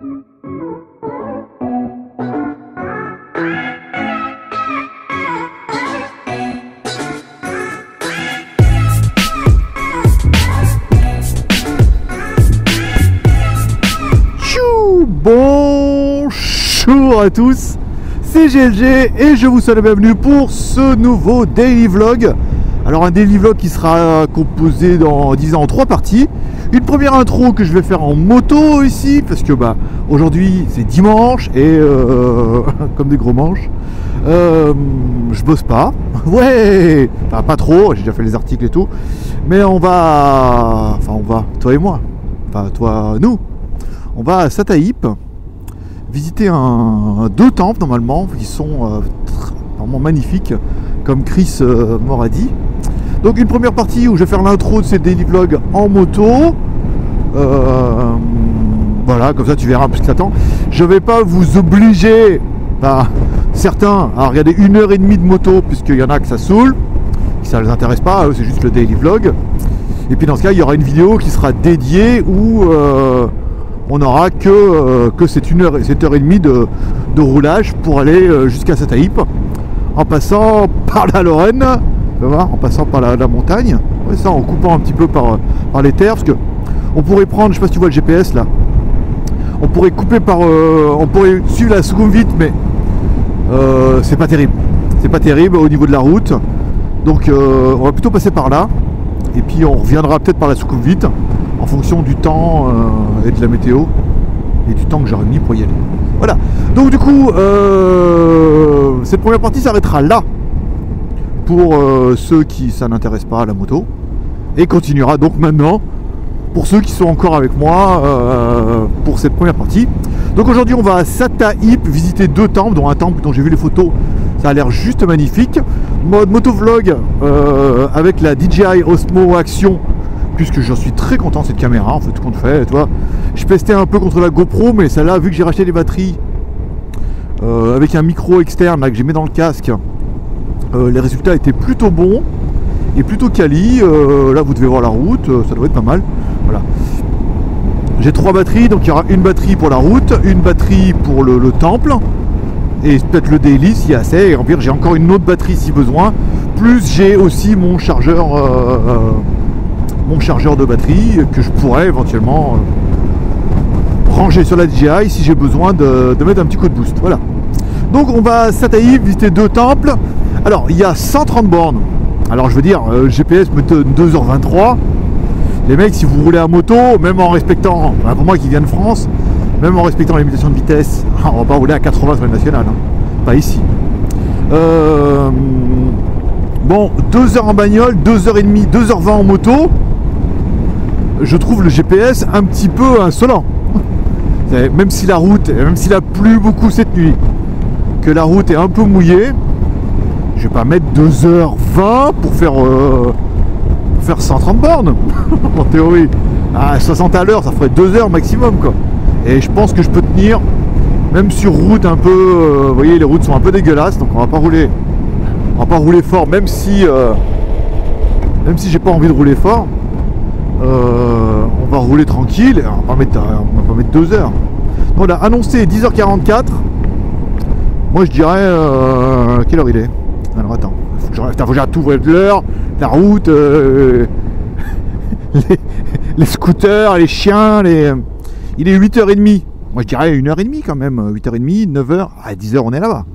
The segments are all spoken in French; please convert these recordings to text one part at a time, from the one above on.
Bonjour à tous, c'est GLG et je vous souhaite la bienvenue pour ce nouveau daily vlog. Alors un daily vlog qui sera composé en 3 parties. Une première intro que je vais faire en moto ici parce que aujourd'hui c'est dimanche et comme des gros manches, je bosse pas. Ouais, enfin, pas trop, j'ai déjà fait les articles et tout, mais on va, toi et moi, nous, on va à Sataïp visiter deux temples normalement qui sont vraiment magnifiques comme Chris m'aura dit. Donc une première partie où je vais faire l'intro de ces daily vlogs en moto. Voilà, comme ça tu verras un peu ce qui t'attend. Je vais pas vous obliger, certains, à regarder 1h30 de moto puisqu'il y en a que ça saoule, que ça les intéresse pas, c'est juste le daily vlog. Et puis dans ce cas il y aura une vidéo qui sera dédiée où on n'aura que cette 1h30 de roulage pour aller jusqu'à Sataïp en passant par la Lorraine, en passant par la montagne, ouais, ça, en coupant un petit peu par les terres, parce que on pourrait prendre, je sais pas si tu vois le GPS là, on pourrait couper on pourrait suivre la Sukhumvit, mais c'est pas terrible au niveau de la route, donc on va plutôt passer par là et puis on reviendra peut-être par la Sukhumvit en fonction du temps et de la météo et du temps que j'aurai mis pour y aller. Voilà, donc du coup cette première partie s'arrêtera là pour ceux qui ça n'intéresse pas à la moto et continuera donc maintenant pour ceux qui sont encore avec moi pour cette première partie. Donc aujourd'hui on va à Sataïp visiter 2 temples, dont un temple dont j'ai vu les photos, ça a l'air juste magnifique. Mode motovlog avec la DJI Osmo Action, puisque j'en suis très content de cette caméra, en fait, tout compte fait, tu vois. Je pestais un peu contre la GoPro, mais celle-là, vu que j'ai racheté des batteries avec un micro externe là, que j'ai mis dans le casque, les résultats étaient plutôt bons et plutôt quali. Là, vous devez voir la route, ça doit être pas mal. Voilà. J'ai 3 batteries, donc il y aura une batterie pour la route, une batterie pour le temple, et peut-être le daily s'il y a assez, et en pire, j'ai encore une autre batterie si besoin, plus j'ai aussi mon chargeur de batterie que je pourrais éventuellement ranger sur la DJI si j'ai besoin de mettre un petit coup de boost. Voilà. Donc on va à Sataïp visiter 2 temples. Alors il y a 130 bornes. Alors je veux dire, GPS me donne 2h23. Les mecs, si vous roulez à moto, même en respectant, pour moi qui viens de France, même en respectant les limitations de vitesse, on va pas rouler à 80 sur la nationale, hein. Pas ici. Bon, 2 heures en bagnole, 2h30, 2h20 en moto. Je trouve le GPS un petit peu insolent. Même si la route, même s'il a plu beaucoup cette nuit, que la route est un peu mouillée, je vais pas mettre 2h20 pour faire 130 bornes. En théorie, à 60 à l'heure, ça ferait 2 heures maximum, quoi. Et je pense que je peux tenir, même sur route un peu, vous voyez, les routes sont un peu dégueulasses, donc on va pas rouler fort, même si j'ai pas envie de rouler fort. On va rouler tranquille, on va pas mettre 2 heures. Donc on a annoncé 10h44. Moi je dirais quelle heure il est? Alors attends, faut que j'ai tout l'heure, la route, les scooters, les chiens, il est 8h30. Moi je dirais 1h30 quand même, 8h30, 9h, à 10h on est là-bas.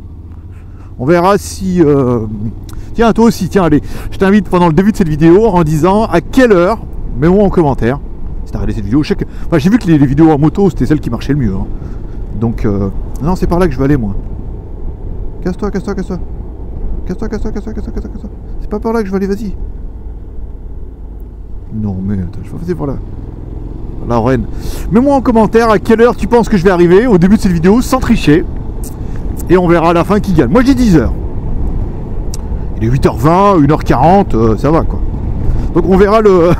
On verra si... Tiens, toi aussi, tiens, allez, je t'invite pendant le début de cette vidéo en disant à quelle heure, mets-moi en commentaire, si t'as regardé cette vidéo. J'ai vu que les vidéos en moto, c'était celles qui marchaient le mieux. Hein. Donc, non, c'est par là que je vais aller, moi. Casse-toi. C'est pas par là que je vais aller, vas-y. Non, mais attends, je vais passer par là. La Lorraine. Mets-moi en commentaire à quelle heure tu penses que je vais arriver au début de cette vidéo, sans tricher. Et on verra à la fin qui gagne. Moi, j'ai 10h. Il est 8h20, 1h40, ça va, quoi. Donc on verra le...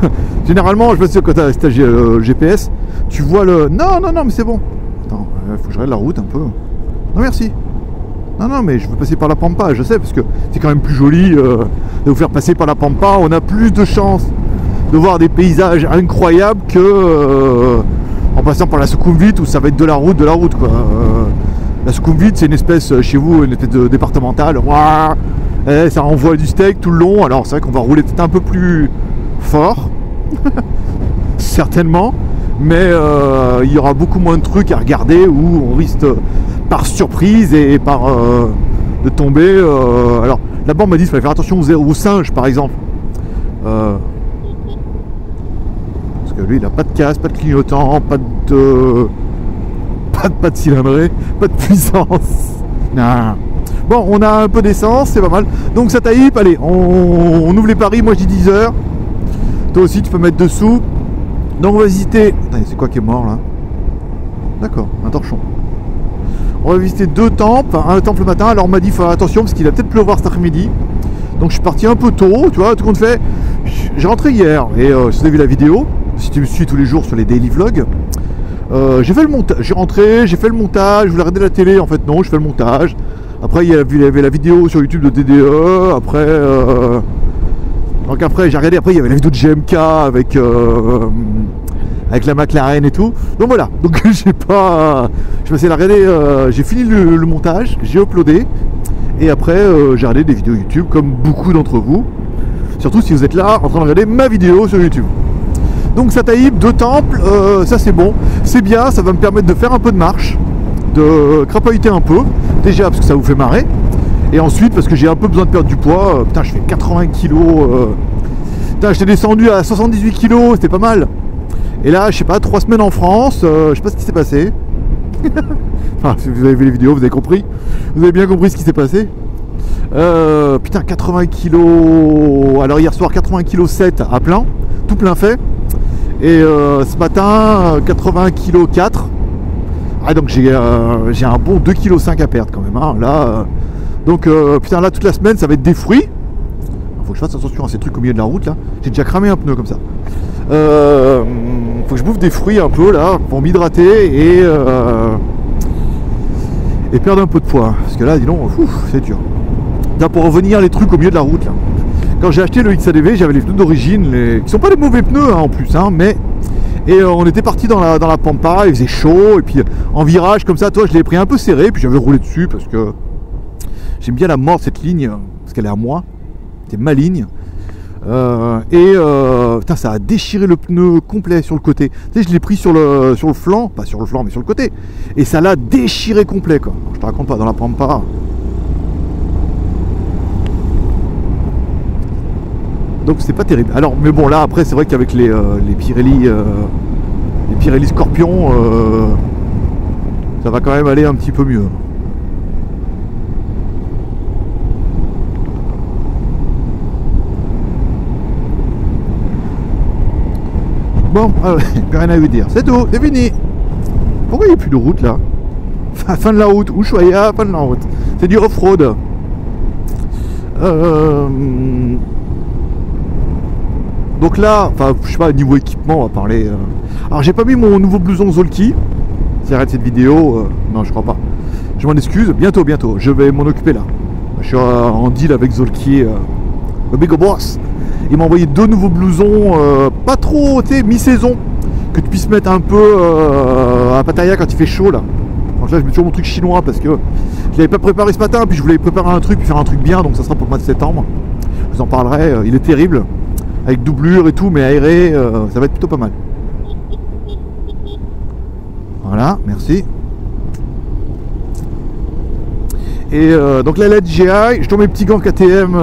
Généralement, je sais pas si quand tu as le GPS, tu vois le... Non, mais c'est bon. Attends, il faut que je regarde la route un peu. Non, merci. Non, mais je veux passer par la Pampa, je sais, parce que c'est quand même plus joli de vous faire passer par la Pampa. On a plus de chances de voir des paysages incroyables que en passant par la Sukhumvit où ça va être de la route quoi. La Sukhumvit c'est une espèce, chez vous, une espèce de départementale, ouah, ça envoie du steak tout le long, alors c'est vrai qu'on va rouler peut-être un peu plus fort, certainement, mais il y aura beaucoup moins de trucs à regarder où on risque par surprise et par de tomber. Alors là-bas on m'a dit qu'il fallait faire attention aux singes par exemple. Parce que lui il a pas de casse, pas de clignotant, pas de cylindrée, pas de puissance. Non. Bon, on a un peu d'essence, c'est pas mal. Donc ça taille, allez, on ouvre les paris, moi je dis 10 heures. Toi aussi tu peux mettre dessous. Donc on va visiter. C'est quoi qui est mort là? D'accord, un torchon. On va visiter 2 temples, un temple le matin. Alors on m'a dit faut faire attention parce qu'il va peut-être pleuvoir cet après-midi. Donc je suis parti un peu tôt, tu vois, tout compte fait. J'ai rentré hier et si vous avez vu la vidéo, si tu me suis tous les jours sur les daily vlogs, j'ai fait le montage, j'ai rentré, j'ai fait le montage, je voulais regarder la télé, en fait non, je fais le montage. Après il y avait la vidéo sur YouTube de DDE, après donc après j'ai regardé, après il y avait la vidéo de GMK avec la McLaren et tout. Donc voilà, donc j'ai pas, je me suis regardé, j'ai fini le montage, j'ai uploadé et après j'ai regardé des vidéos YouTube comme beaucoup d'entre vous, surtout si vous êtes là en train de regarder ma vidéo sur YouTube. Donc Sataïb, 2 temples, ça c'est bon, c'est bien, ça va me permettre de faire un peu de marche, de crapahuter un peu, déjà parce que ça vous fait marrer, et ensuite parce que j'ai un peu besoin de perdre du poids. Putain, je fais 80 kg, putain, j'étais descendu à 78 kg, c'était pas mal. Et là, je sais pas, 3 semaines en France, je sais pas ce qui s'est passé. Enfin, si vous avez vu les vidéos, vous avez compris, vous avez bien compris ce qui s'est passé. Putain, 80 kg, alors hier soir 80 kg 7 à plein, tout plein fait. Et ce matin 80 kg 4. Ah, donc j'ai un bon 2 kg 5 à perdre quand même hein, là donc putain là toute la semaine ça va être des fruits. Faut que je fasse attention à ces trucs au milieu de la route là. J'ai déjà cramé un pneu comme ça. Faut que je bouffe des fruits un peu là pour m'hydrater et perdre un peu de poids parce que là dis donc c'est dur. Là, pour revenir les trucs au milieu de la route là. Quand j'ai acheté le XADV, j'avais les pneus d'origine, qui sont pas des mauvais pneus hein, en plus, hein, mais on était parti dans la pampa, il faisait chaud, et puis en virage comme ça, toi je l'ai pris un peu serré, puis j'avais roulé dessus parce que j'aime bien la mort de cette ligne, parce qu'elle est à moi, c'est ma ligne, putain ça a déchiré le pneu complet sur le côté. Tu sais, je l'ai pris sur le flanc, pas sur le flanc mais sur le côté, et ça l'a déchiré complet quoi. Je te raconte pas, dans la pampa. Donc c'est pas terrible. Alors mais bon là après c'est vrai qu'avec les Pirelli Scorpion ça va quand même aller un petit peu mieux. Bon, rien à vous dire. C'est tout, c'est fini. Pourquoi il n'y a plus de route là? Fin de la route, Ushuaïa, fin de la route. C'est du off-road. Donc là, enfin, je sais pas, niveau équipement, on va parler. Alors, j'ai pas mis mon nouveau blouson Zolki. Si arrête cette vidéo, non, je crois pas. Je m'en excuse. Bientôt, je vais m'en occuper là. Je suis en deal avec Zolki, le big boss. Il m'a envoyé 2 nouveaux blousons, pas trop, tu sais, mi-saison, que tu puisses mettre un peu à Pattaya quand il fait chaud là. Donc là, je mets toujours mon truc chinois parce que je l'avais pas préparé ce matin, puis je voulais préparer un truc, puis faire un truc bien, donc ça sera pour le mois de septembre. Je vous en parlerai. Il est terrible. Avec doublure et tout, mais aéré, ça va être plutôt pas mal. Voilà, merci. Et donc la LED GI, je tourne mes petits gants KTM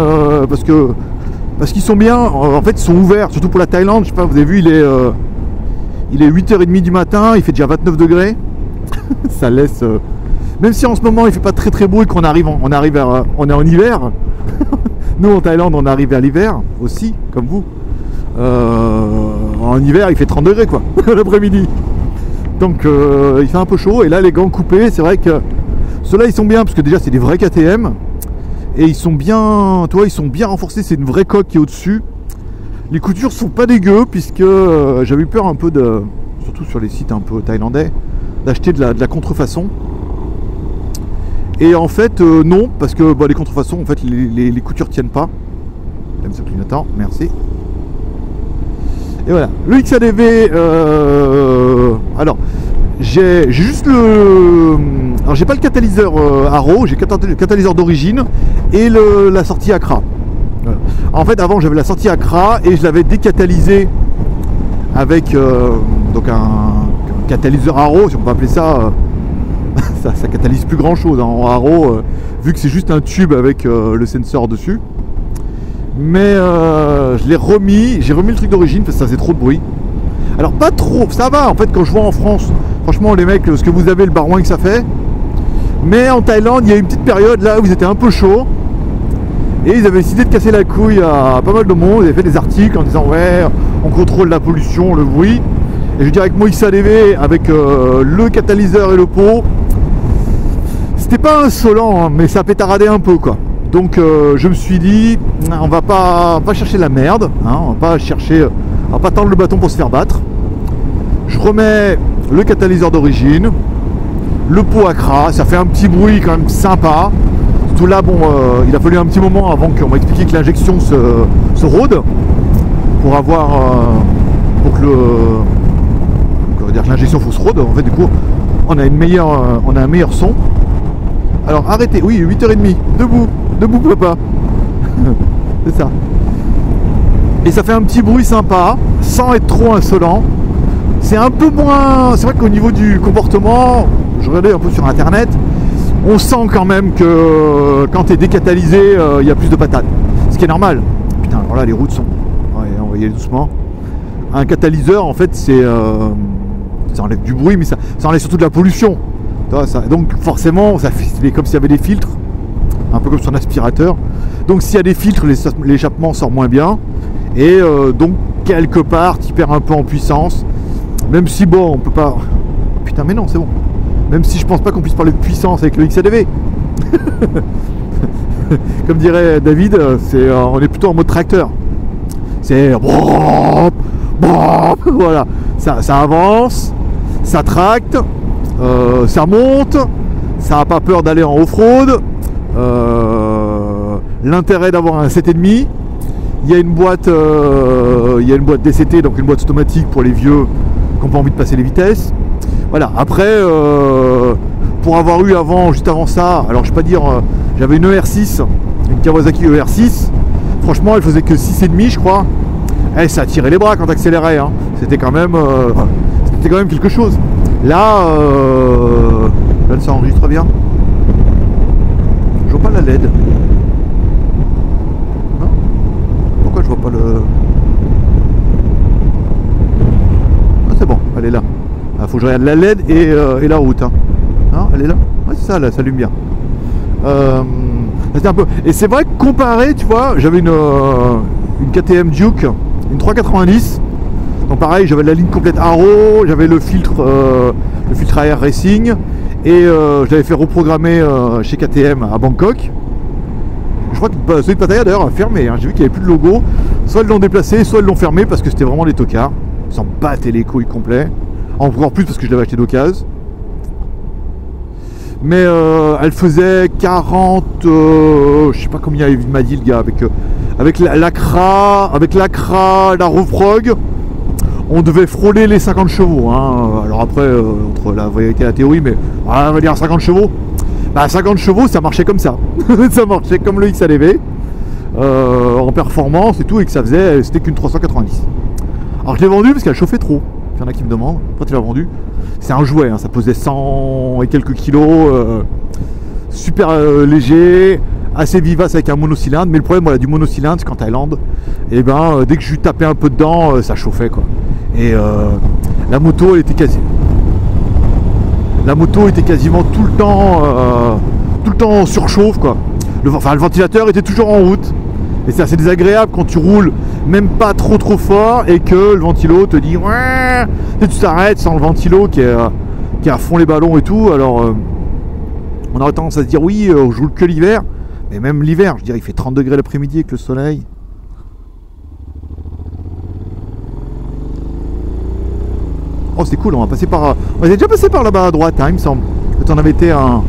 parce qu'ils sont bien, en fait ils sont ouverts, surtout pour la Thaïlande, je sais pas, vous avez vu, il est 8h30 du matin, il fait déjà 29 degrés. Ça laisse, même si en ce moment il fait pas très très beau et qu'on arrive, on est en hiver. Nous en Thaïlande on arrive vers l'hiver aussi, comme vous. En hiver il fait 30 degrés quoi, l'après-midi. Donc il fait un peu chaud et là les gants coupés, c'est vrai que ceux-là ils sont bien parce que déjà c'est des vrais KTM. Et ils sont bien, toi, ils sont bien renforcés, c'est une vraie coque qui est au-dessus. Les coutures sont pas dégueu puisque j'avais eu peur un peu de, surtout sur les sites un peu thaïlandais, d'acheter de la contrefaçon. Et en fait non, parce que les contrefaçons en fait les coutures tiennent pas. Même ce clignotant, merci. Et voilà, le XADV, alors j'ai juste le... Alors j'ai pas le catalyseur Arrow, j'ai le catalyseur d'origine et la sortie Accra. Voilà. En fait avant j'avais la sortie Accra et je l'avais décatalysé avec donc un catalyseur Arrow, si on peut appeler ça. Ça catalyse plus grand chose hein, en Arrow, vu que c'est juste un tube avec le sensor dessus. Mais je l'ai remis, j'ai remis le truc d'origine parce que ça faisait trop de bruit. Alors pas trop, ça va en fait quand je vois en France, franchement les mecs, ce que vous avez, le barouin que ça fait. Mais en Thaïlande, il y a une petite période là où ils étaient un peu chauds. Et ils avaient décidé de casser la couille à pas mal de monde. Ils avaient fait des articles en disant ouais, on contrôle la pollution, le bruit. Et je veux dire avec mon XADV, avec le catalyseur et le pot, c'était pas insolent, hein, mais ça pétaradait un peu quoi. Donc je me suis dit, on va pas chercher la merde, hein, on va pas tendre le bâton pour se faire battre. Je remets le catalyseur d'origine, le pot Accra, ça fait un petit bruit quand même sympa. Surtout là, bon, il a fallu un petit moment avant qu'on m'a expliqué que l'injection se rôde pour avoir, pour que l'injection se rôde. En fait, du coup, on a un meilleur son. Alors arrêtez, oui, 8h30, debout papa. C'est ça. Et ça fait un petit bruit sympa, sans être trop insolent. C'est un peu moins... C'est vrai qu'au niveau du comportement, je regardais un peu sur internet, on sent quand même que quand tu es décatalysé, il y a plus de patates. Ce qui est normal. Putain, alors là les routes sont... Ouais, on va y aller doucement. Un catalyseur en fait c'est... ça enlève du bruit mais ça enlève surtout de la pollution. Donc forcément, ça fait comme s'il y avait des filtres, un peu comme sur un aspirateur. Donc s'il y a des filtres, l'échappement sort moins bien. Et donc quelque part, tu perds un peu en puissance. Même si bon, on peut pas... Putain mais non, c'est bon. Même si je pense pas qu'on puisse parler de puissance avec le XADV. Comme dirait David, on est plutôt en mode tracteur. C'est... Voilà, ça avance, ça tracte. Ça monte, ça n'a pas peur d'aller en off-road. L'intérêt d'avoir un 7,5, il y a une boîte DCT, donc une boîte automatique pour les vieux qui n'ont pas envie de passer les vitesses. Voilà, après, pour avoir eu juste avant ça, alors je vais pas dire, j'avais une ER6, une Kawasaki ER6, franchement elle faisait que 6,5 je crois. Et ça tirait les bras quand t'accélérais, hein. C'était quand même quelque chose. Là, ça enregistre bien. Je vois pas la LED. Non? Pourquoi je vois pas le... Ah c'est bon, elle est là. Il faut que je regarde la LED et la route. Hein. Non, elle est là? Ouais c'est ça, là, ça allume bien. C'était un peu... Et c'est vrai que comparé, tu vois, j'avais une KTM Duke, une 390. Donc pareil, j'avais la ligne complète Arrow, j'avais le filtre AR Racing et je l'avais fait reprogrammer chez KTM à Bangkok. Je crois que celui de Pattaya d'ailleurs a fermé, hein. J'ai vu qu'il n'y avait plus de logo. Soit ils l'ont déplacé, soit ils l'ont fermé parce que c'était vraiment des tocards. Ils s'en battaient les couilles complets. Encore plus parce que je l'avais acheté d'occasion. Mais elle faisait 40, je sais pas combien il m'a dit le gars, avec l'Accra, la Rofrog. On devait frôler les 50 chevaux. Hein. Alors après, entre la vérité et la théorie, mais on va dire 50 chevaux. Bah 50 chevaux, ça marchait comme ça. Ça marchait comme le XADV, en performance et tout, et que c'était qu'une 390. Alors je l'ai vendu parce qu'elle chauffait trop. Il y en a qui me demandent, pourquoi tu l'as vendu? C'est un jouet, hein, ça pesait 100 et quelques kilos, super léger, assez vivace avec un monocylindre. Mais le problème du monocylindre, c'est qu'en Thaïlande, et ben, dès que je lui tapais un peu dedans, ça chauffait quoi. Et la moto était quasiment tout le temps en surchauffe quoi. Le ventilateur était toujours en route. Et c'est assez désagréable quand tu roules même pas trop fort et que le ventilo te dit ouais, et tu t'arrêtes sans le ventilo qui est à fond les ballons et tout. Alors on aurait tendance à se dire oui, je roule que l'hiver. Mais même l'hiver, je dirais il fait 30 degrés l'après-midi avec le soleil. Oh c'est cool, on est déjà passé par là-bas à droite, hein, il me semble. Quand on avait été un...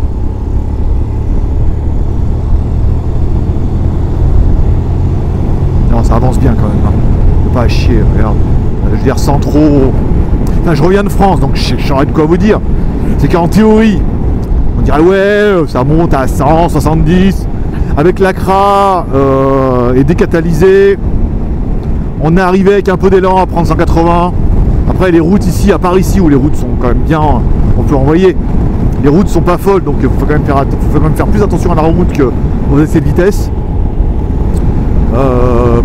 Non, ça avance bien quand même. Hein. Faut pas à chier, regarde. veux dire sans trop... Enfin, je reviens de France, donc je saurais de quoi vous dire. C'est qu'en théorie, on dirait ouais, ça monte à 100, 70. Avec l'ACRA et décatalysé, on est arrivé avec un peu d'élan à prendre 180. Après les routes ici, à part ici où les routes sont quand même bien, on peut envoyer. Les routes sont pas folles, donc il faut quand même faire plus attention à la route qu'aux essais de vitesse.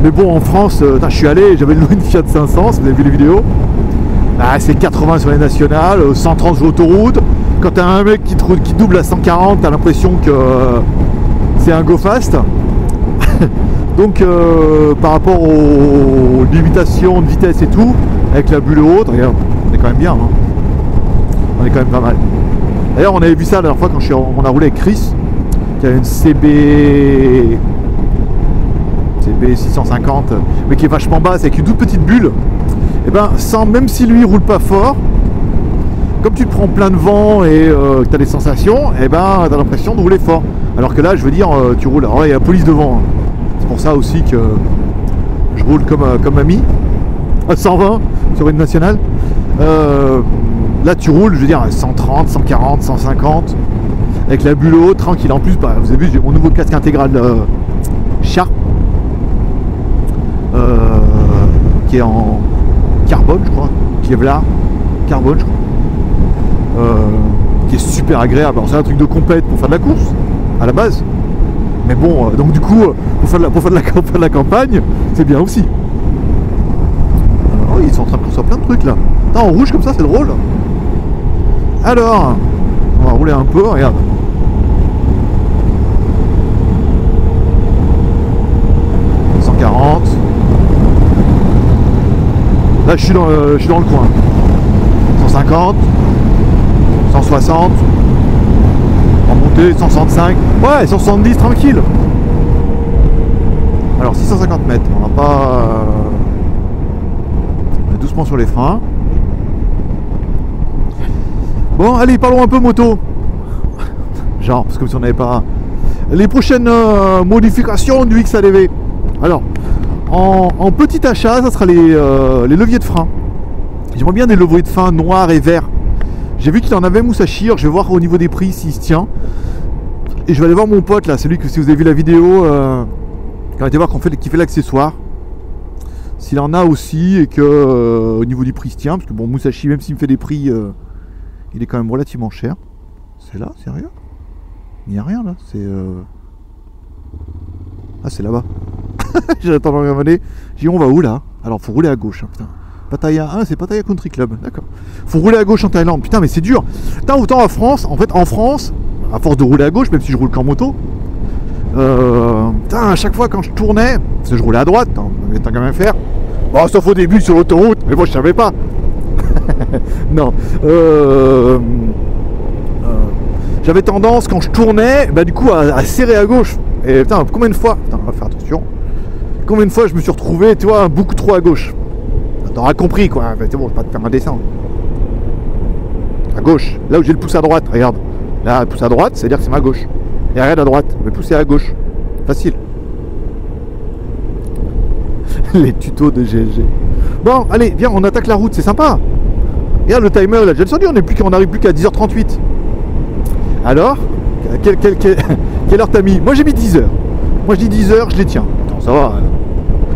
Mais bon, en France, je suis allé, j'avais loué une Fiat 500, si vous avez vu les vidéos. Ah, c'est 80 sur les nationales, 130 sur l'autoroute. Quand t'as un mec qui double à 140, t'as l'impression que c'est un go fast. Donc par rapport aux limitations de vitesse et tout, avec la bulle haute, regarde, on est quand même bien, hein. On est quand même pas mal. D'ailleurs on avait vu ça la dernière fois quand on a roulé avec Chris, qui avait une CB 650, mais qui est vachement basse avec une toute petite bulle. Et ben même si lui il roule pas fort, comme tu te prends plein de vent et que tu as des sensations, et ben tu as l'impression de rouler fort. Alors que là, je veux dire, tu roules. Alors là, il y a la police devant. Hein. C'est pour ça aussi que je roule comme ami. À 120 sur une nationale. Là, tu roules, je veux dire, à 130, 140, 150. Avec la bulle haute, tranquille. En plus, bah, vous avez vu, j'ai mon nouveau casque intégral Sharp. Qui est en carbone, je crois. Kevlar. Carbone, je crois. Qui est super agréable. Alors, c'est un truc de compète pour faire de la course. À la base, mais bon, donc du coup, pour faire de la campagne, c'est bien aussi. Oh, ils sont en train de faire plein de trucs là. En rouge comme ça, c'est drôle. Alors, on va rouler un peu, regarde. Là, je suis dans le coin. 150, 160. En montée, 165, ouais, 170 tranquille. Alors 650 mètres, on va pas doucement sur les freins. Bon, allez, parlons un peu moto. Genre, parce que si on n'avait pas les prochaines modifications du XADV. Alors, en petit achat, ça sera les leviers de frein. J'aimerais bien des leviers de frein noirs et verts. J'ai vu qu'il en avait Musashi, je vais voir au niveau des prix s'il se tient. Et je vais aller voir mon pote là, celui que si vous avez vu la vidéo, quand été voir qui fait l'accessoire. S'il en a aussi et que au niveau du prix il se tient, parce que bon Musashi, même s'il me fait des prix, il est quand même relativement cher. C'est là, sérieux? Il n'y a rien là, c'est ah c'est là-bas. J'attends de regarder. J'ai dit on va où là? Alors faut rouler à gauche, hein, putain. Pattaya 1, c'est Pattaya Country Club, d'accord. Faut rouler à gauche en Thaïlande, putain mais c'est dur. Putain, autant en France, à force de rouler à gauche, même si je roule qu'en moto, putain, à chaque fois quand je tournais, parce que je roulais à droite, mais tant qu'à même faire. Bon, sauf au début sur l'autoroute, mais moi je savais pas. Non. J'avais tendance quand je tournais, bah du coup à serrer à gauche. Et putain, combien de fois, putain, on va faire attention. Combien de fois je me suis retrouvé, tu vois, beaucoup trop à gauche. T'auras compris quoi, c'est bon, je vais pas te faire un dessin. À gauche, là où j'ai le pouce à droite, regarde. Là, le pouce à droite, c'est-à-dire que c'est ma gauche. Et regarde à droite, je vais pousser à gauche. Facile. Les tutos de GLG. Bon, allez, viens, on attaque la route, c'est sympa. Regarde le timer, là, j'ai descendu, on n'arrive plus qu'à 10h38. Alors, quelle heure t'as mis? Moi j'ai mis 10h. Moi je dis 10h, je les tiens. Attends, ça va.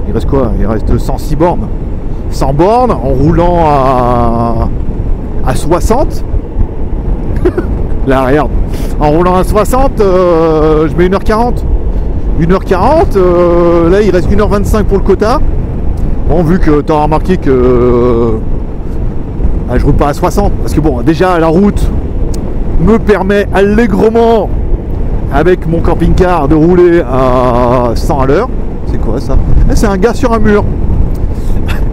Il reste quoi? Il reste 106 bornes. 100 bornes en roulant à 60. Là, regarde. En roulant à 60, je mets 1h40. 1h40, là il reste 1h25 pour le quota. Bon, vu que tu as remarqué que je roule pas à 60, parce que bon, déjà la route me permet allègrement, avec mon camping-car, de rouler à 100 à l'heure. C'est quoi ça? C'est un gars sur un mur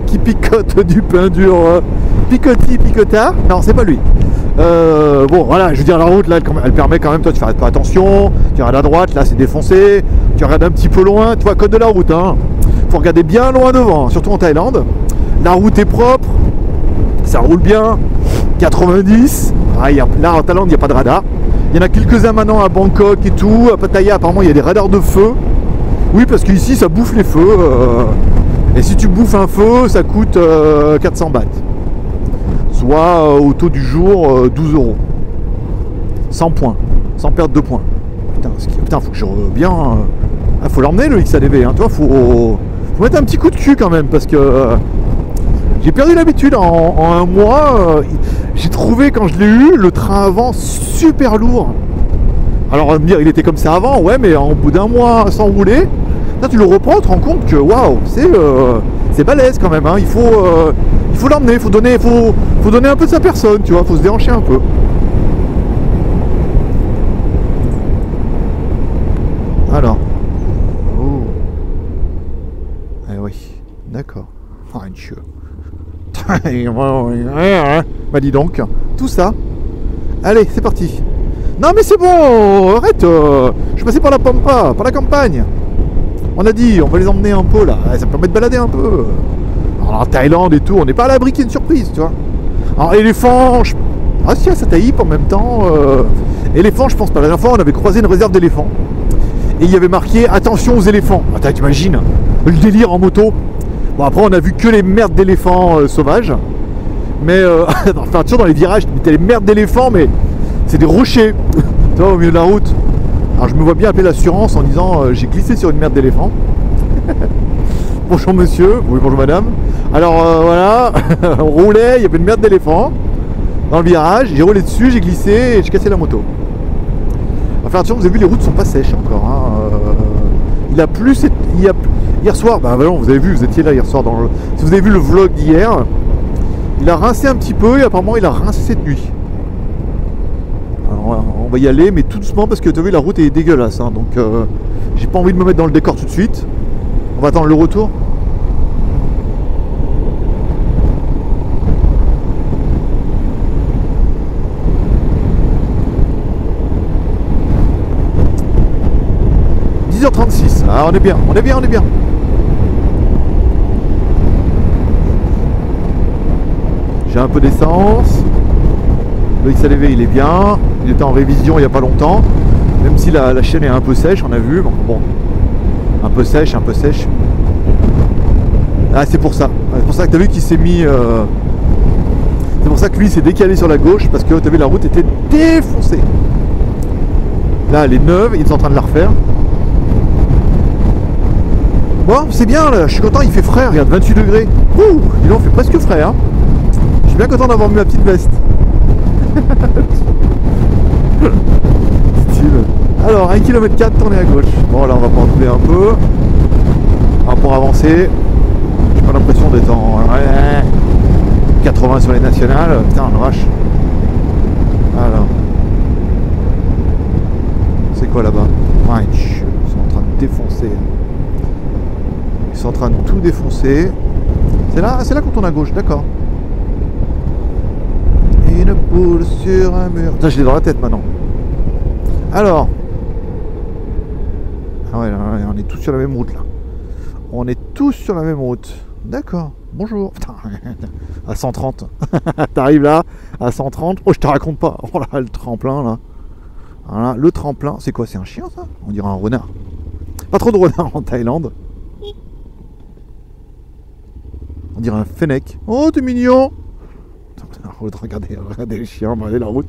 qui picote du pain dur. Picota. Non, c'est pas lui. Bon, voilà, je veux dire, la route là, elle permet quand même, toi, tu fais pas attention. Tu regardes à droite, là, c'est défoncé. Tu regardes un petit peu loin, tu vois, code de la route, hein. Faut regarder bien loin devant, surtout en Thaïlande. La route est propre, ça roule bien. 90. Ah, là, en Thaïlande, il n'y a pas de radar. Il y en a quelques-uns maintenant à Bangkok et tout. À Pattaya, apparemment, il y a des radars de feu. Oui, parce qu'ici, ça bouffe les feux. Et si tu bouffes un feu, ça coûte 400 bahts. Soit au taux du jour 12 euros. 100 points. Sans perdre 2 points. Putain, faut que je bien. Faut l'emmener le XADV. Hein. Toi, faut mettre un petit coup de cul quand même parce que j'ai perdu l'habitude en un mois. J'ai trouvé quand je l'ai eu le train avant super lourd. Alors on va me dire il était comme ça avant, ouais, mais en bout d'un mois sans rouler, là tu le reprends, tu te rends compte que waouh, c'est balèze quand même. Hein. Il faut l'emmener, faut donner un peu de sa personne, tu vois, faut se déhancher un peu. Alors. Oh. Eh oui, d'accord. Ah, une chie. Bah dis donc, tout ça. Allez, c'est parti. Non mais c'est bon, arrête. Je suis passé par la Pampa, par la campagne. On a dit, on va les emmener un peu là. Ça permet de balader un peu. Alors, en Thaïlande et tout, on n'est pas à l'abri qu'il y ait une surprise, tu vois. Alors éléphant, ah si, ça taïpe en même temps. Éléphant, je pense pas. La dernière fois, on avait croisé une réserve d'éléphants. Et il y avait marqué attention aux éléphants. Attends, t'imagines le délire en moto. Bon, après, on a vu que les merdes d'éléphants sauvages. Mais, enfin, toujours dans les virages, t'as les merdes d'éléphants, mais c'est des rochers. Tu vois, au milieu de la route. Alors, je me vois bien appeler l'assurance en disant j'ai glissé sur une merde d'éléphant. Bonjour monsieur, oui, bonjour madame. Alors, voilà, on roulait, il y avait une merde d'éléphant dans le virage. J'ai roulé dessus, j'ai glissé et j'ai cassé la moto. Enfin, attention, vous avez vu, les routes sont pas sèches encore. Hein. Il a plu hier soir. Bah non, vous avez vu, vous étiez là hier soir. Si vous avez vu le vlog d'hier, il a rincé un petit peu et apparemment il a rincé cette nuit. Alors, on va y aller, mais tout doucement parce que tu as vu, la route est dégueulasse. Hein, donc, j'ai pas envie de me mettre dans le décor tout de suite. On va attendre le retour. – 10h36, ah, on est bien, on est bien, on est bien. J'ai un peu d'essence. Le XADV il est bien. Il était en révision il n'y a pas longtemps. Même si la chaîne est un peu sèche, on a vu. Bon, un peu sèche, un peu sèche. Ah, c'est pour ça. C'est pour ça que tu as vu qu'il s'est mis... C'est pour ça que lui s'est décalé sur la gauche. Parce que tu as vu, la route était défoncée. Là, elle est neuve. Ils sont en train de la refaire. Bon, c'est bien là, je suis content, il fait frais, regarde, 28 degrés. Ouh, il en fait presque frais, hein. Je suis bien content d'avoir mis ma petite veste. Alors, 1,4 km, tourner à gauche. Bon, là, on va pas rouler un peu. Alors, pour avancer, j'ai pas l'impression d'être en 80 sur les nationales. Putain, le vache. Alors. C'est quoi là-bas? Ouais, ils sont en train de défoncer. Ils sont en train de tout défoncer. C'est là qu'on tourne à gauche, d'accord. Une poule sur un mur. Putain, je l'ai dans la tête maintenant. Alors. Ah ouais, là, on est tous sur la même route là. On est tous sur la même route. D'accord. Bonjour. Putain, à 130. T'arrives là, à 130. Oh, je te raconte pas. Oh là, le tremplin là. Voilà, le tremplin. C'est quoi? C'est un chien ça? On dirait un renard. Pas trop de renards en Thaïlande. On dirait un fennec. Oh, t'es mignon. Regardez les chiens, regardez la route.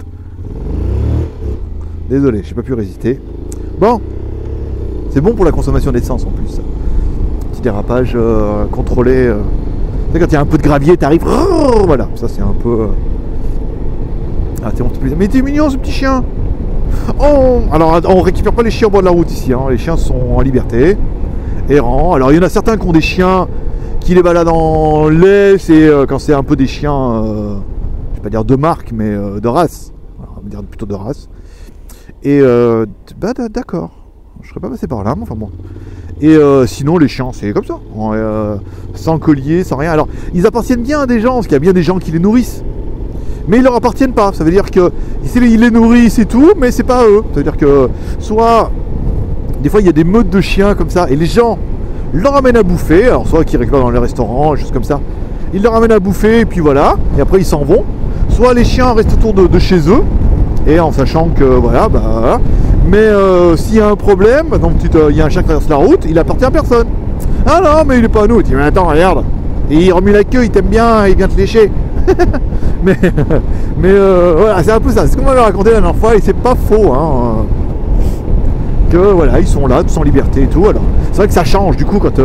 Désolé, j'ai pas pu résister. Bon, c'est bon pour la consommation d'essence en plus. Petit dérapage contrôlé. Tu sais, quand il y a un peu de gravier, t'arrives. Voilà, ça c'est un peu. Ah, t'es bon, mais t'es mignon ce petit chien. Oh, alors on récupère pas les chiens au bord de la route ici. Hein. Les chiens sont en liberté, errants. Alors il y en a certains qui ont des chiens qui les baladent en laisse et quand c'est un peu des chiens, je vais pas dire de marque, mais de race. Alors, on va dire plutôt de race. Et bah d'accord, je serais pas passé par là, mais enfin bon. Et sinon les chiens c'est comme ça, sans collier, sans rien. Alors ils appartiennent bien à des gens, parce qu'il y a bien des gens qui les nourrissent. Mais ils leur appartiennent pas, ça veut dire que ils les nourrissent et tout, mais c'est pas eux. Ça veut dire que soit des fois il y a des meutes de chiens comme ça, et les gens leur ramènent à bouffer, alors soit qu'ils récupèrent dans les restaurants, juste comme ça, ils leur ramènent à bouffer et puis voilà, et après ils s'en vont. Soit les chiens restent autour de chez eux, et en sachant que voilà, bah, mais s'il y a un problème, donc il y a un chien qui traverse la route, il appartient à personne. Ah non, mais il est pas à nous. Tu dis, mais attends, regarde. Et il remue la queue, il t'aime bien, il vient te lécher. mais voilà, c'est un peu ça. C'est ce qu'on m'avait raconté la dernière fois et c'est pas faux. Hein, que voilà, ils sont là, tous en liberté et tout. Alors, c'est vrai que ça change du coup quand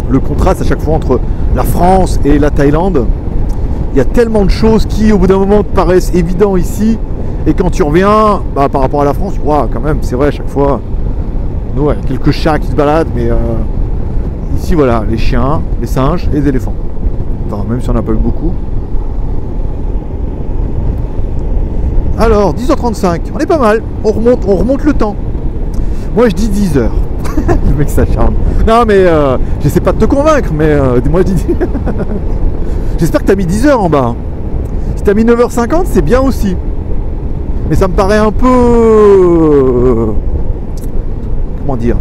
le contraste à chaque fois entre la France et la Thaïlande. Il y a tellement de choses qui, au bout d'un moment, te paraissent évidents ici. Et quand tu reviens, bah, par rapport à la France, tu vois, quand même, c'est vrai, à chaque fois, nous, ouais, quelques chats qui se baladent, mais ici, voilà, les chiens, les singes et les éléphants. Enfin, même si on n'a pas eu beaucoup. Alors, 10h35, on est pas mal, on remonte le temps. Moi, je dis 10h. Le mec s'acharne. Non, mais j'essaie pas de te convaincre, mais moi, je dis... J'espère que tu as mis 10h en bas. Si tu as mis 9h50, c'est bien aussi. Mais ça me paraît un peu... comment dire?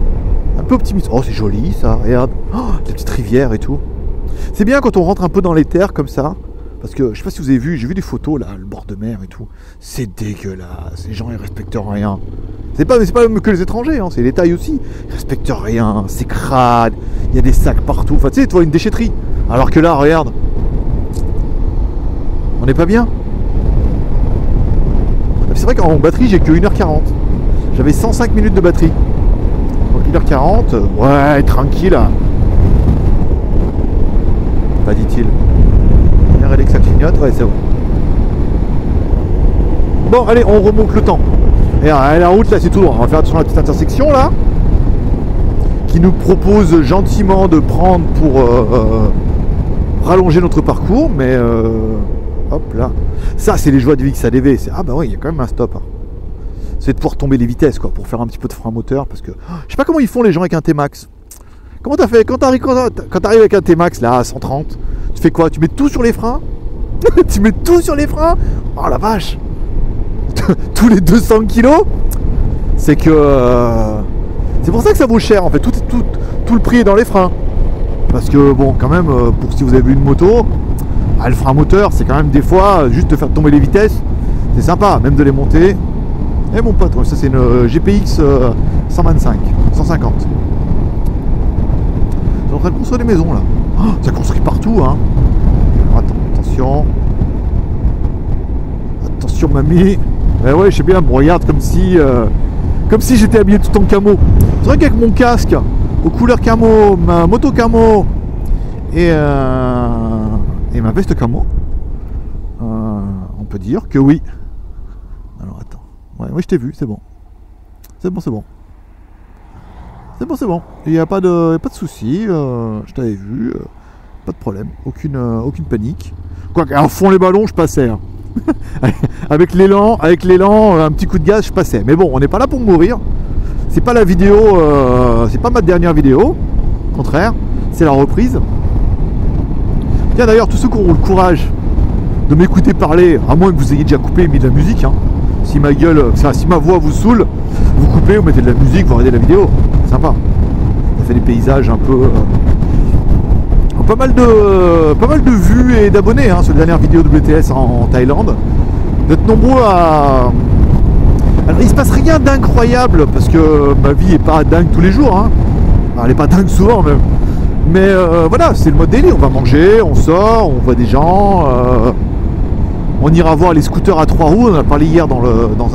Un peu optimiste. Oh, c'est joli ça, regarde. Oh, les petites rivières et tout. C'est bien quand on rentre un peu dans les terres comme ça. Parce que, je sais pas si vous avez vu, j'ai vu des photos là, le bord de mer et tout. C'est dégueulasse. Les gens, ils respectent rien. C'est pas même que les étrangers, hein, c'est les Thaïs aussi. Ils respectent rien, c'est crade. Il y a des sacs partout. Enfin, tu sais, tu vois, une déchetterie. Alors que là, regarde. On n'est pas bien. C'est vrai qu'en batterie, j'ai que 1h40. J'avais 105 minutes de batterie. Donc 1h40, ouais, tranquille. Pas dit-il. RLX ça clignote, ouais, c'est bon. Bon, allez, on remonte le temps. Et la route, là, c'est tout droit. On va faire sur la petite intersection, là. Qui nous propose gentiment de prendre pour rallonger notre parcours. Mais, hop, là. Ça, c'est les joies de XADV. Ah, bah oui, il y a quand même un stop. Hein. C'est de pouvoir tomber les vitesses, quoi, pour faire un petit peu de frein moteur. Parce que, je sais pas comment ils font les gens avec un T-Max. Comment t'as fait quand t'arrives avec un T-Max, là, à 130, tu fais quoi? Tu mets tout sur les freins? Tu mets tout sur les freins? Oh la vache. Tous les 200 kilos. C'est que... c'est pour ça que ça vaut cher, en fait. Tout le prix est dans les freins. Parce que, bon, quand même, pour si vous avez vu une moto, le frein moteur, c'est quand même des fois, juste de faire tomber les vitesses, c'est sympa, même de les monter. Et mon pote, ça c'est une GPX 125, 150. Ils sont en train de construire des maisons, là. Oh, ça construit partout, hein. Attention. Attention, mamie. Eh ouais, je sais bien, me regarde comme si j'étais habillé tout en camo. C'est vrai qu'avec mon casque, aux couleurs camo, ma moto camo et ma veste camo, on peut dire que oui. Alors attends. Ouais, je t'ai vu, c'est bon. C'est bon. C'est bon. Il n'y a pas de souci. Je t'avais vu. Pas de problème. Aucune panique. Quoique, à fond les ballons, je passais. Hein. avec l'élan, un petit coup de gaz, je passais. Mais bon, on n'est pas là pour mourir. C'est pas la vidéo, c'est pas ma dernière vidéo. Au contraire, c'est la reprise. Tiens, d'ailleurs, tous ceux qui auront le courage de m'écouter parler, à moins que vous ayez déjà coupé et mis de la musique, hein. Si ma voix vous saoule, vous coupez, vous mettez de la musique, vous regardez la vidéo. C'est sympa. Ça fait des paysages un peu... pas mal de vues et d'abonnés hein, sur les dernières vidéos WTS en Thaïlande. Vous êtes nombreux à... Alors, il se passe rien d'incroyable parce que ma vie est pas dingue tous les jours. Hein. Elle est pas dingue souvent même. Mais voilà, c'est le mode daily. On va manger, on sort, on voit des gens. On ira voir les scooters à 3 roues. On en a parlé hier dans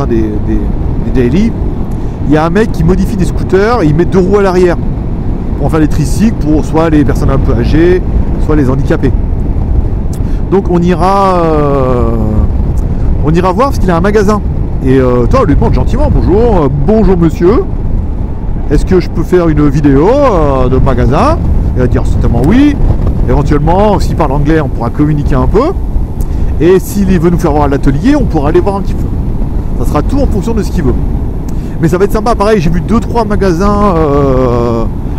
un des daily. Il y a un mec qui modifie des scooters et il met 2 roues à l'arrière. Pour en faire des tricycles pour soit les personnes un peu âgées, soit les handicapés. Donc on ira voir parce qu'il a un magasin. Et toi on lui demande gentiment bonjour monsieur, est-ce que je peux faire une vidéo de magasin? Il va dire certainement oui. Éventuellement s'il parle anglais on pourra communiquer un peu. Et s'il veut nous faire voir l'atelier, on pourra aller voir un petit peu. Ça sera tout en fonction de ce qu'il veut. Mais ça va être sympa, pareil, j'ai vu 2-3 magasins.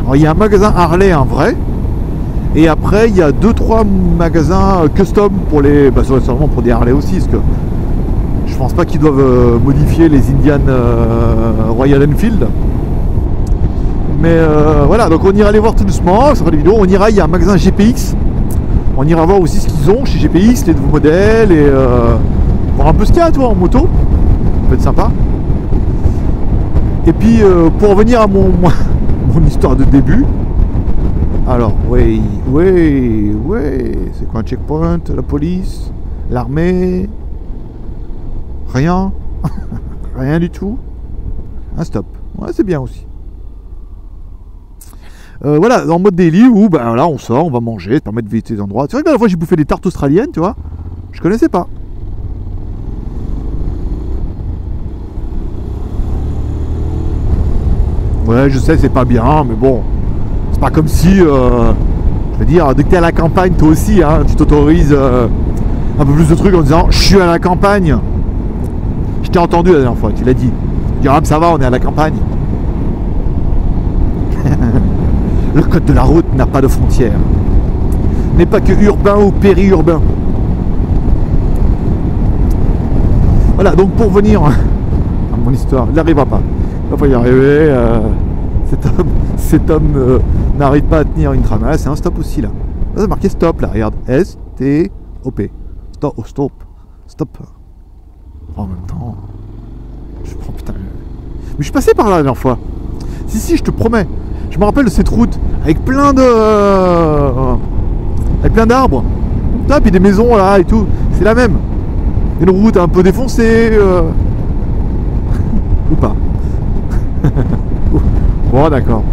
Alors, il y a un magasin Harley, un vrai. Et après, il y a 2-3 magasins custom pour les. Bah, sûrement pour des Harley aussi, parce que je pense pas qu'ils doivent modifier les Indian Royal Enfield. Mais voilà, donc on ira aller voir tout doucement, ça fera des vidéos. On ira, il y a un magasin GPX. On ira voir aussi ce qu'ils ont chez GPX, les nouveaux modèles et voir un peu ce qu'il y a, toi, en moto. Ça peut être sympa. Et puis pour revenir à mon histoire de début, Alors, oui, oui, oui. C'est quoi un checkpoint? La police? L'armée? Rien? Rien du tout? Un stop. Ouais, c'est bien aussi. Voilà, en mode daily où ben là on sort, on va manger, ça permet de visiter des endroits. C'est vrai que la fois j'ai bouffé des tartes australiennes, tu vois. Je connaissais pas. Ouais, je sais, c'est pas bien, mais bon. C'est pas comme si, je veux dire, dès que t'es à la campagne, toi aussi, hein, tu t'autorises un peu plus de trucs en disant je suis à la campagne. Je t'ai entendu la dernière fois, tu l'as dit. Tu dis, ah, ça va, on est à la campagne. Le code de la route n'a pas de frontières. N'est pas que urbain ou périurbain. Voilà, donc pour venir à mon histoire, il n'arrivera pas. Il va pas y arriver. Cet homme n'arrive pas à tenir une trame. Là, c'est un stop aussi là. Là, c'est marqué stop là, regarde. S-T-O-P. Stop, oh, stop. Stop. En même temps. Oh putain. Mais je suis passé par là la dernière fois. Si, je te promets. Je me rappelle de cette route avec plein de. Avec plein d'arbres. Et puis des maisons là et tout. C'est la même. Une route un peu défoncée. Ou pas. Bon, d'accord.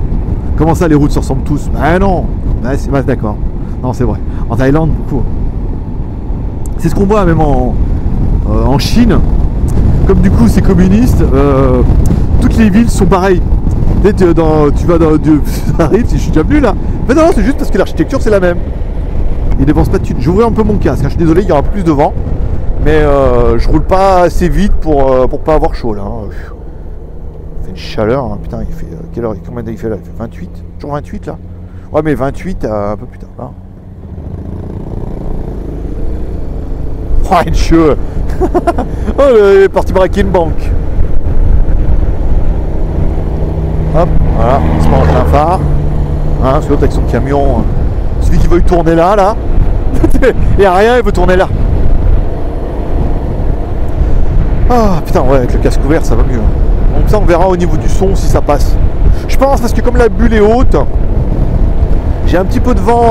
Comment ça, les routes se ressemblent tous? Bah non. Bah, c'est d'accord. Non, c'est vrai. En Thaïlande, beaucoup. C'est ce qu'on voit même en Chine. Comme du coup c'est communiste, toutes les villes sont pareilles. Tu vas dans. Ça arrive, je suis déjà venu là. Mais non, c'est juste parce que l'architecture c'est la même. Ils dépensent pas de thunes. J'ouvrais un peu mon casque, hein. Je suis désolé, il y aura plus de vent. Mais je roule pas assez vite pour pas avoir chaud là. Hein. Il fait une chaleur, hein. Putain, il fait. Quelle heure? Combien il fait là? Il fait 28? Toujours 28 là? Ouais, mais 28 un peu plus tard là. Oh, une cheveux. Oh, il est parti braquer une banque. Hop, voilà, on se mange un phare. Hein, c'est l'autre avec son camion. Celui qui veut tourner là. Il n'y a rien, il veut tourner là. Ah putain, ouais, avec le casque ouvert, ça va mieux. Donc ça, on verra au niveau du son si ça passe. Je pense parce que comme la bulle est haute, j'ai un petit peu de vent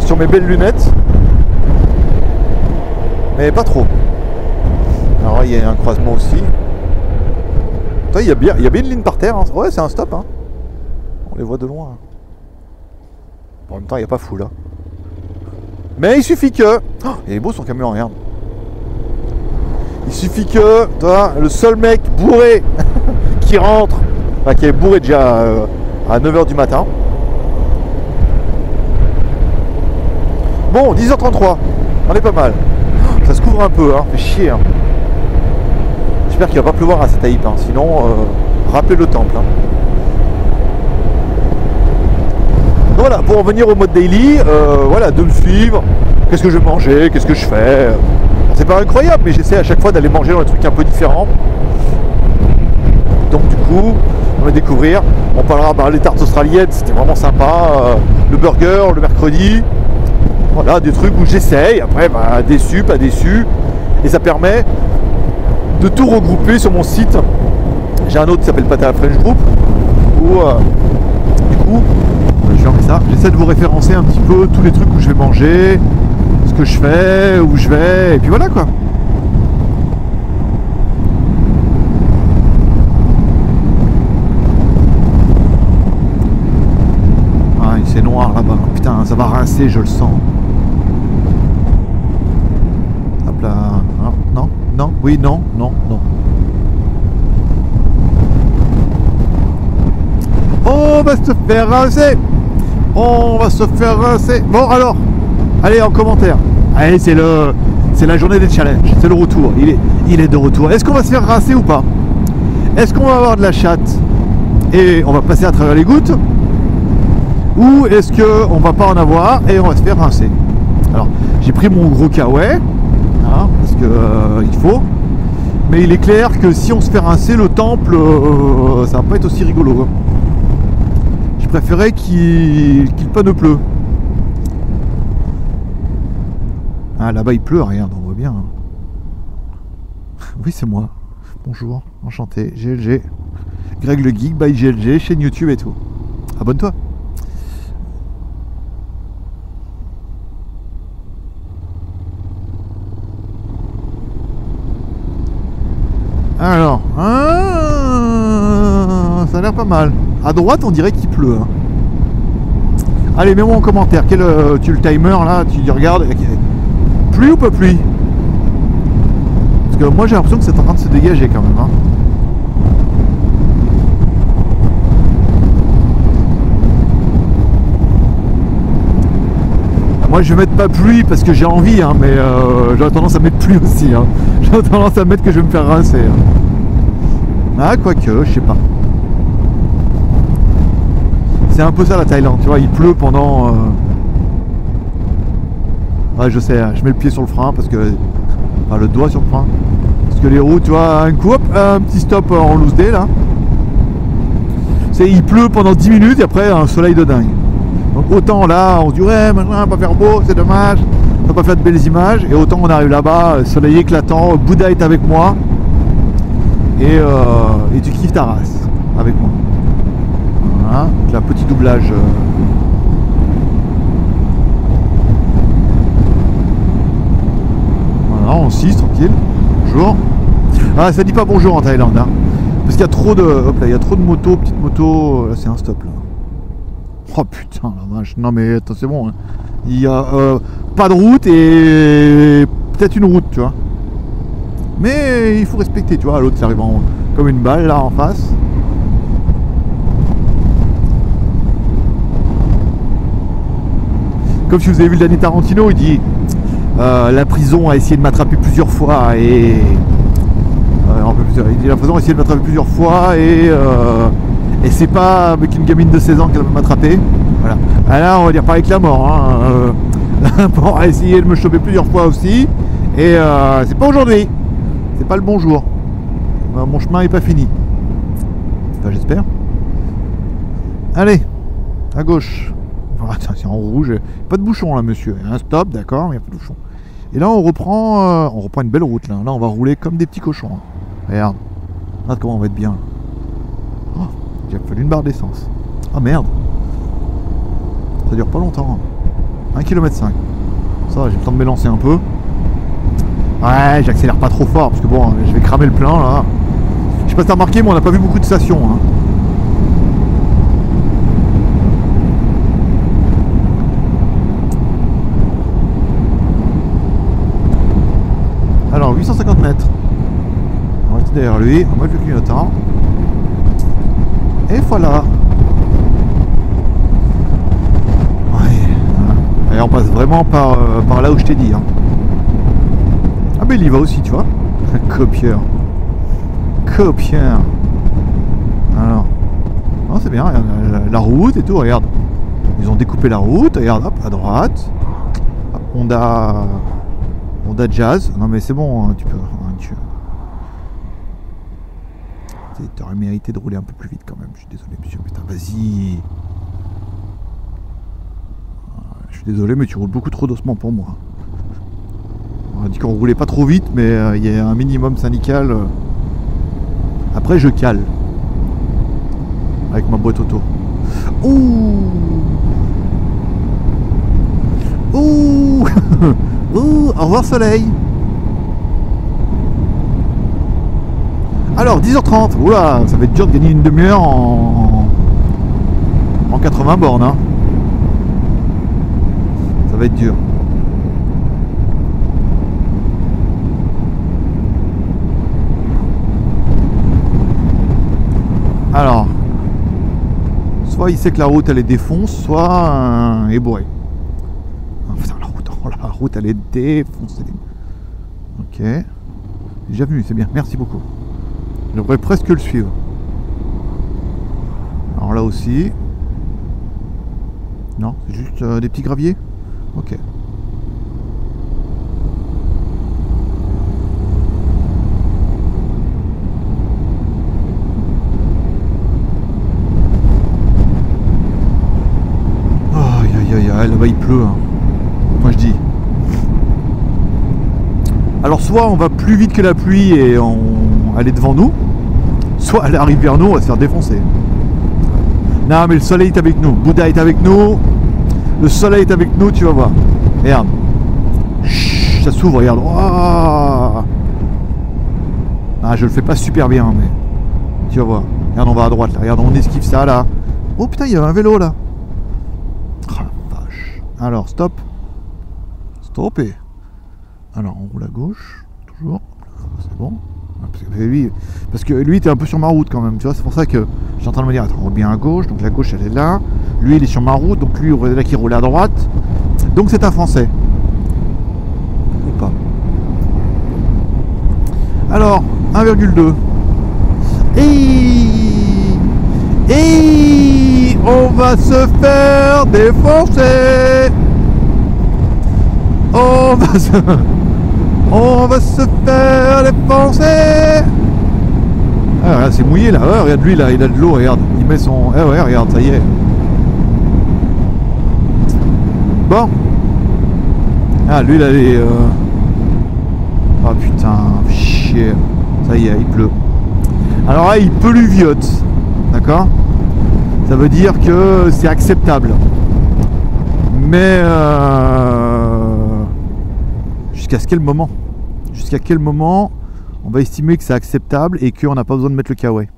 sur mes belles lunettes. Mais pas trop. Alors il y a un croisement aussi. Il y a bien une ligne par terre. Hein. Ouais, c'est un stop. Hein. On les voit de loin. En même temps, il n'y a pas fou là. Mais il suffit que. Oh, il est beau son camion, regarde. Il suffit que, toi, le seul mec bourré qui rentre, enfin qui est bourré déjà à 9h du matin. Bon, 10h33. On est pas mal. Ça se couvre un peu, hein, fait chier. Hein. J'espère qu'il va pas pleuvoir à cette Taïp, hein. Sinon, rappelez le temple. Hein. Voilà, pour en venir au mode daily, voilà, de me suivre. Qu'est-ce que je vais manger, qu'est-ce que je fais. C'est pas incroyable, mais j'essaie à chaque fois d'aller manger dans des trucs un peu différents. Donc du coup, on va découvrir. On parlera les tartes australiennes, c'était vraiment sympa. Le burger, le mercredi. Voilà, des trucs où j'essaye, après bah, déçu, pas déçu, et ça permet de tout regrouper sur mon site. J'ai un autre qui s'appelle Pata French Group, où du coup, je ferme ça, j'essaie de vous référencer un petit peu tous les trucs où je vais manger, ce que je fais, où je vais, et puis voilà quoi. Ah, c'est noir là-bas, putain, ça va rincer, je le sens. Là. Non, oui, non. On va se faire rincer. Bon alors, allez en commentaire. Allez, c'est la journée des challenges, c'est le retour. Il est de retour. Est-ce qu'on va se faire rincer ou pas? Est-ce qu'on va avoir de la chatte et on va passer à travers les gouttes? Ou est-ce qu'on va pas en avoir et on va se faire rincer? Alors, j'ai pris mon gros kawaii. Parce que il faut, mais il est clair que si on se fait rincer le temple, ça va pas être aussi rigolo. Hein. Je préférais qu'il pas ne pleut. Ah là-bas il pleut, regarde, on voit bien. Hein. Oui, c'est moi. Bonjour, enchanté. GLG, Greg le Geek by GLG, chaîne YouTube et tout. Abonne-toi. Alors, ça a l'air pas mal. À droite, on dirait qu'il pleut. Hein. Allez, mets-moi en commentaire. Tu le timer là, tu regardes. Pluie ou pas pluie? Parce que moi j'ai l'impression que c'est en train de se dégager quand même. Hein. Moi je vais mettre pas pluie parce que j'ai envie, hein, mais j'aurais tendance à mettre pluie aussi. Hein. J'aurais tendance à mettre que je vais me faire rincer. Hein. Ah, quoique, je sais pas. C'est un peu ça la Thaïlande, tu vois, il pleut pendant... Ouais, je sais, je mets le pied sur le frein parce que... Enfin, le doigt sur le frein. Parce que les routes, tu vois, un coup, hop, un petit stop en loose day, là. Il pleut pendant 10 minutes et après, un soleil de dingue. Donc autant là, on se dit, ouais, maintenant, on va pas faire beau, c'est dommage, on va pas faire de belles images. Et autant on arrive là-bas, soleil éclatant, Bouddha est avec moi. Et tu kiffes ta race avec moi. Voilà, donc là, petit doublage. Voilà, on 6, tranquille. Bonjour. Ah, ça dit pas bonjour en Thaïlande, hein. Parce qu'il y a trop de. Hop là, il y a trop de motos, petites motos. Là, c'est un stop là. Oh putain la vache. Non mais attends, c'est bon. Hein. Il y a pas de route et peut-être une route, tu vois. Mais il faut respecter, tu vois. L'autre, ça arrive comme une balle là en face. Comme si vous avez vu le dernier Tarantino, il dit la prison a essayé de m'attraper plusieurs fois et il dit la prison a essayé de m'attraper plusieurs fois et c'est pas avec une gamine de 16 ans qu'elle va m'attraper. Voilà. Ah là, on va dire pareil que la mort. Hein. La mort a essayé de me choper plusieurs fois aussi et c'est pas aujourd'hui. C'est pas le bon jour. Mon chemin est pas fini. Enfin, j'espère. Allez, à gauche. C'est en rouge, pas de bouchon là monsieur, il y a un stop d'accord, mais il n'y a pas de bouchon. Et là on reprend une belle route là, on va rouler comme des petits cochons. Hein. Regarde comment on va être bien. Oh, il a fallu une barre d'essence. Ah merde. Ça dure pas longtemps. 1,5 km. Ça va, j'ai le temps de m'élancer un peu. Ouais, j'accélère pas trop fort parce que bon, je vais cramer le plein là. Je sais pas si t'as remarqué, mais on n'a pas vu beaucoup de stations. Hein. Alors 850 mètres. On va rester derrière lui, on va mettre le clignotant. Et voilà. Ouais. Et on passe vraiment par là où je t'ai dit. Hein. Ah mais il y va aussi, tu vois. Copieur. Alors. Non, c'est bien, regarde, la route et tout, regarde. Ils ont découpé la route, regarde, hop, à droite. Hop, Honda Jazz. Non mais c'est bon, tu peux. Tu aurais mérité de rouler un peu plus vite quand même. Je suis désolé monsieur, putain vas-y. Je suis désolé mais tu roules beaucoup trop doucement pour moi. On a dit qu'on roulait pas trop vite mais il y a un minimum syndical. Après je cale. Avec ma boîte auto. Ouh. Ouh. Ouh, au revoir soleil. Alors 10h30, oula, ça va être dur de gagner une demi-heure en 80 bornes. Hein. Ça va être dur. Alors, soit il sait que la route elle est défonce, soit est bourré. Putain, la route elle est défoncée. Ok. Déjà venu, c'est bien, merci beaucoup. Je devrais presque le suivre. Alors là aussi. Non, c'est juste des petits graviers. Ok. Là-bas il pleut. Hein. Moi je dis. Alors soit on va plus vite que la pluie et elle est devant nous, soit elle arrive vers nous, on va se faire défoncer. Non mais le soleil est avec nous, Bouddha est avec nous, le soleil est avec nous, tu vas voir. Regarde. Chut, ça s'ouvre, regarde. Oh, Ah, je le fais pas super bien, mais tu vas voir. Regarde, on va à droite là. Regarde, on esquive ça là. Oh putain, il y a un vélo là. Oh la vache. Alors, stop. Stoppé. Alors, on roule à gauche. Toujours. C'est bon. Parce que lui, t'es un peu sur ma route quand même. Tu vois, c'est pour ça que je suis en train de me dire, attends, on roule bien à gauche. Donc la gauche, elle est là. Lui, il est sur ma route. Donc lui, là qui roule à droite. Donc c'est un Français. Ou pas. Alors, 1,2. Et on va se faire défoncer. On va se faire défoncer. Ah, là, c'est mouillé là. Ouais, regarde lui là, il a de l'eau. Regarde, il met son. Eh ouais, regarde, ça y est. Bon. Ah, lui là, les. Oh putain, chier. Ça y est, il pleut. Alors là, il pluviote. D'accord? Ça veut dire que c'est acceptable. Mais jusqu'à quel moment? Jusqu'à quel moment on va estimer que c'est acceptable et qu'on n'a pas besoin de mettre le kawaii?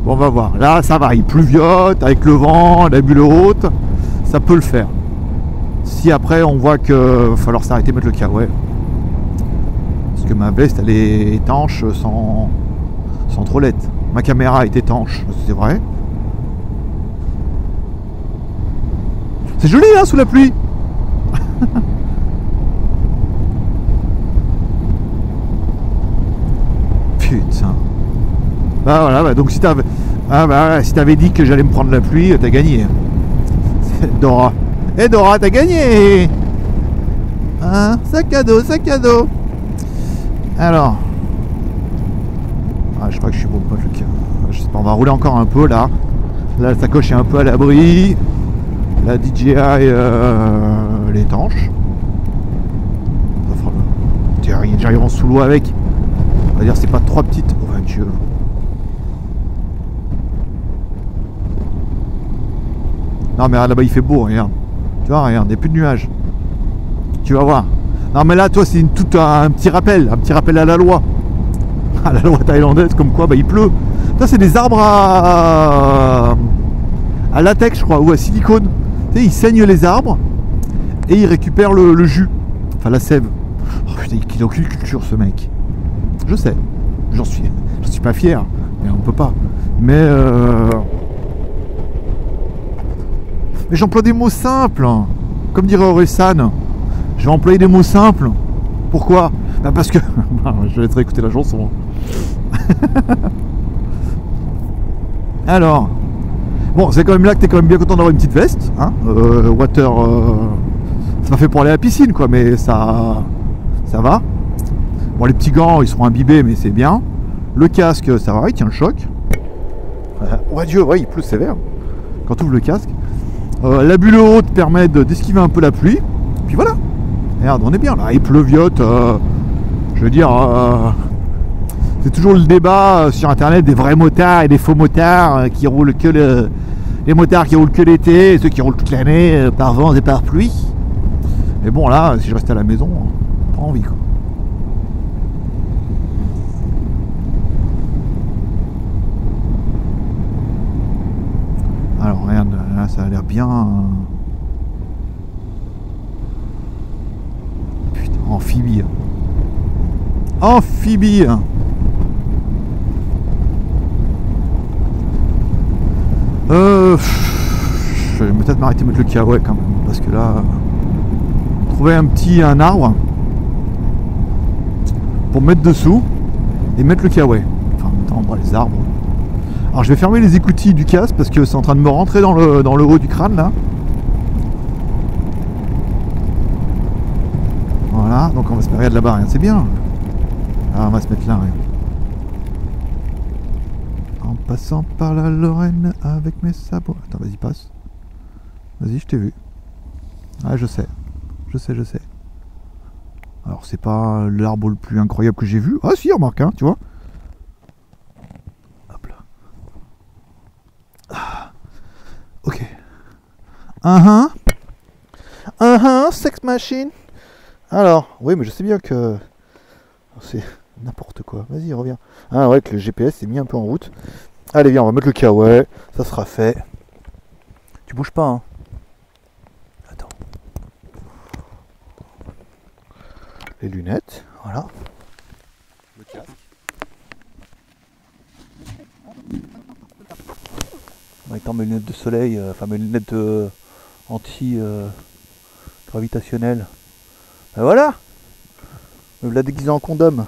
Bon, on va voir. Là, ça va. Il pluviote avec le vent, la bulle haute. Ça peut le faire. Si après on voit qu'il va falloir s'arrêter de mettre le kawaii. Parce que ma veste elle est étanche sans trollette. Ma caméra est étanche, c'est vrai. C'est joli hein sous la pluie. Putain. Bah voilà, bah, donc si t'avais si t'avais dit que j'allais me prendre la pluie, t'as gagné. Dora. Et Dora, t'as gagné. Hein, sac à dos, sac à dos. Alors. Ah, je crois que je suis bon. Je sais pas, on va rouler encore un peu là. Là, la sacoche est un peu à l'abri. La DJI elle est étanche. J'arrive sous l'eau avec. On va dire c'est pas trop petite. Oh mon Dieu. Non mais là-bas il fait beau, regarde. Tu vois, regarde, il n'y a plus de nuages. Tu vas voir. Non mais là toi c'est tout un petit rappel à la loi. À la loi thaïlandaise comme quoi bah il pleut. Ça c'est des arbres à latex je crois, ou à silicone. Tu sais, ils saignent les arbres et ils récupèrent le jus. Enfin la sève. Oh putain, il a aucune culture ce mec. Je sais. J'en suis pas fier. Mais on peut pas. Mais j'emploie des mots simples. Comme dirait Orelsan. Je vais employer des mots simples. Pourquoi? Bah parce que... je vais te réécouter la chanson. Alors... Bon, c'est quand même là que t'es quand même bien content d'avoir une petite veste. Hein, water... c'est pas fait pour aller à la piscine, quoi, mais ça va. Bon, les petits gants, ils seront imbibés, mais c'est bien. Le casque, ça va, il tient le choc. Ouais, Dieu, ouais, il pleut sévère. Quand tu ouvres le casque. La bulle haute permet d'esquiver un peu la pluie. Puis voilà. Regarde, on est bien là. Il pleuviote. Je veux dire, c'est toujours le débat sur internet des vrais motards et des faux motards qui roulent que les motards qui roulent que l'été et ceux qui roulent toute l'année par vent et par pluie. Mais bon, là, si je reste à la maison, pas envie quoi. Alors, regarde, là, ça a l'air bien. Putain, amphibie. Amphibie. Je vais peut-être m'arrêter de mettre le kawaii quand même. Parce que là. Trouver un arbre. Pour mettre dessous. Et mettre le kawaii. Enfin, en même temps, les arbres. Alors je vais fermer les écoutilles du casque parce que c'est en train de me rentrer dans le haut du crâne là. Voilà, donc on va se mettre là-bas, rien, c'est bien. Ah, on va se mettre là, rien. En passant par la Lorraine avec mes sabots. Attends, vas-y, passe. Vas-y, je t'ai vu. Ah, je sais. Je sais. Alors c'est pas l'arbre le plus incroyable que j'ai vu. Ah si, remarque, hein, tu vois. Ok. Sex machine. Alors, oui, mais je sais bien que c'est n'importe quoi. Vas-y, reviens. Ah ouais, que le GPS s'est mis un peu en route. Allez, viens, on va mettre le kawaii. Ça sera fait. Tu bouges pas, hein. Attends. Les lunettes, voilà. Le casque. Avec mes lunettes de soleil, enfin mes lunettes anti-gravitationnelles. Ben voilà. Me l'a déguisé en condom.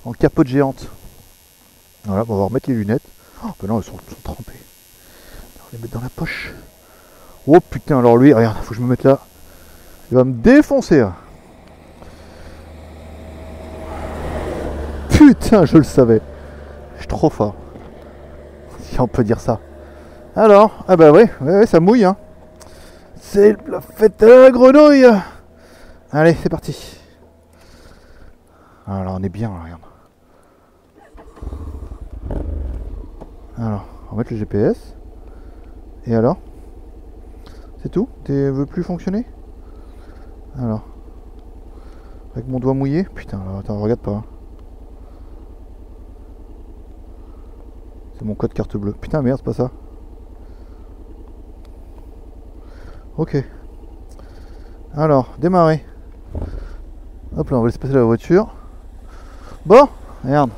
En capote géante. Voilà, on va remettre les lunettes. Oh, ben non, elles sont trempées. On va les mettre dans la poche. Oh putain, alors lui, regarde, faut que je me mette là. Il va me défoncer. Là. Putain, je le savais. Je suis trop fort. Si on peut dire ça. Alors, ah bah ouais, ça mouille. Hein. C'est la fête à la grenouille. Allez, c'est parti. Alors, on est bien, là, regarde. Alors, on va mettre le GPS. Et alors? C'est tout? Tu veux plus fonctionner? Alors. Avec mon doigt mouillé? Putain, alors, attends, regarde pas. C'est mon code carte bleue. Putain, merde, c'est pas ça. Ok. Alors, démarrer. Hop là, on va laisser passer la voiture. Bon, regarde.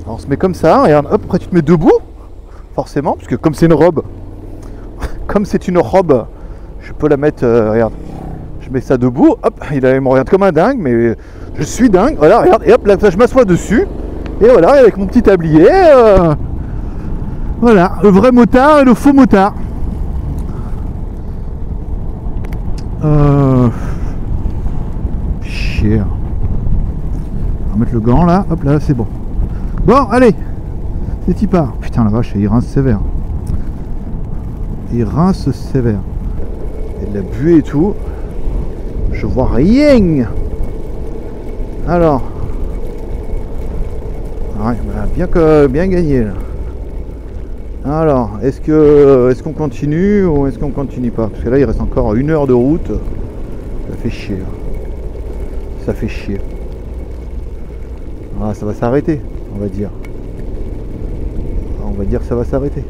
Alors, on se met comme ça, regarde. Hop, après tu te mets debout. Forcément, parce que comme c'est une robe. Comme c'est une robe, je peux la mettre, regarde. Je mets ça debout. Hop, il me regarde comme un dingue, mais je suis dingue. Voilà, regarde. Et hop, là, je m'assois dessus. Et voilà, avec mon petit tablier. Voilà, le vrai motard et le faux motard. Chier. On va mettre le gant là, hop là, c'est bon. Bon, allez, c'est y part. Putain la vache, il rince sévère. Il rince sévère. Il y a de la buée et tout. Je vois rien. Alors. Ouais, bah, bien gagné là. Alors, est-ce qu'on continue ou est-ce qu'on continue pas? Parce que là, il reste encore 1 heure de route. Ça fait chier. Ça fait chier. Ah, ça va s'arrêter, on va dire. On va dire que ça va s'arrêter.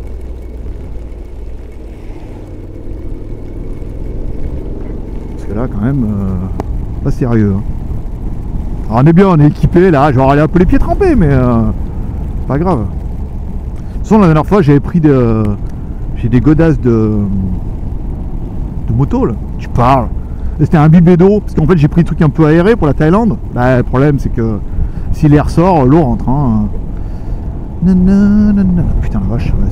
Parce que là, quand même, pas sérieux. Hein. Alors, on est bien, on est équipé là. Je vais aller un peu les pieds trempés, mais pas grave. De toute façon, la dernière fois, j'avais pris j'ai des godasses de moto là. Tu parles. C'était un bibé d'eau parce qu'en fait j'ai pris des trucs un peu aérés pour la Thaïlande. Bah, le problème c'est que si l'air sort, l'eau rentre. Hein. Putain la vache, ouais,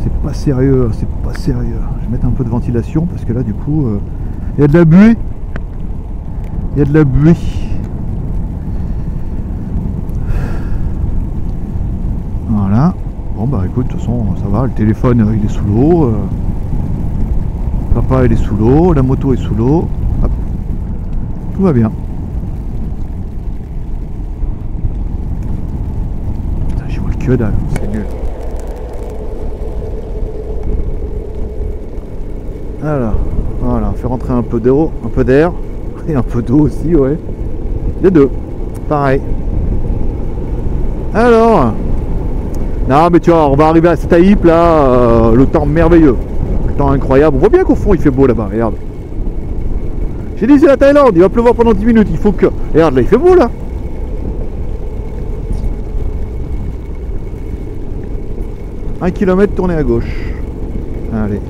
c'est pas sérieux, c'est pas sérieux. Je vais mettre un peu de ventilation parce que là du coup il y a de la buée. Il y a de la buée. Voilà. Bon bah écoute, de toute façon ça va, le téléphone il est sous l'eau. Papa il est sous l'eau, la moto est sous l'eau. Hop. Tout va bien. Putain, j'y vois le que dalle, c'est nul. Alors, voilà, on fait rentrer un peu d'air et un peu d'eau aussi, ouais. Les deux, pareil. Alors, non mais tu vois, on va arriver à Staïp là, le temps merveilleux. Le temps incroyable. On voit bien qu'au fond il fait beau là-bas, regarde. J'ai dit c'est la Thaïlande, il va pleuvoir pendant 10 minutes, il faut que... Regarde là, il fait beau là. Un kilomètre tourné à gauche. Allez.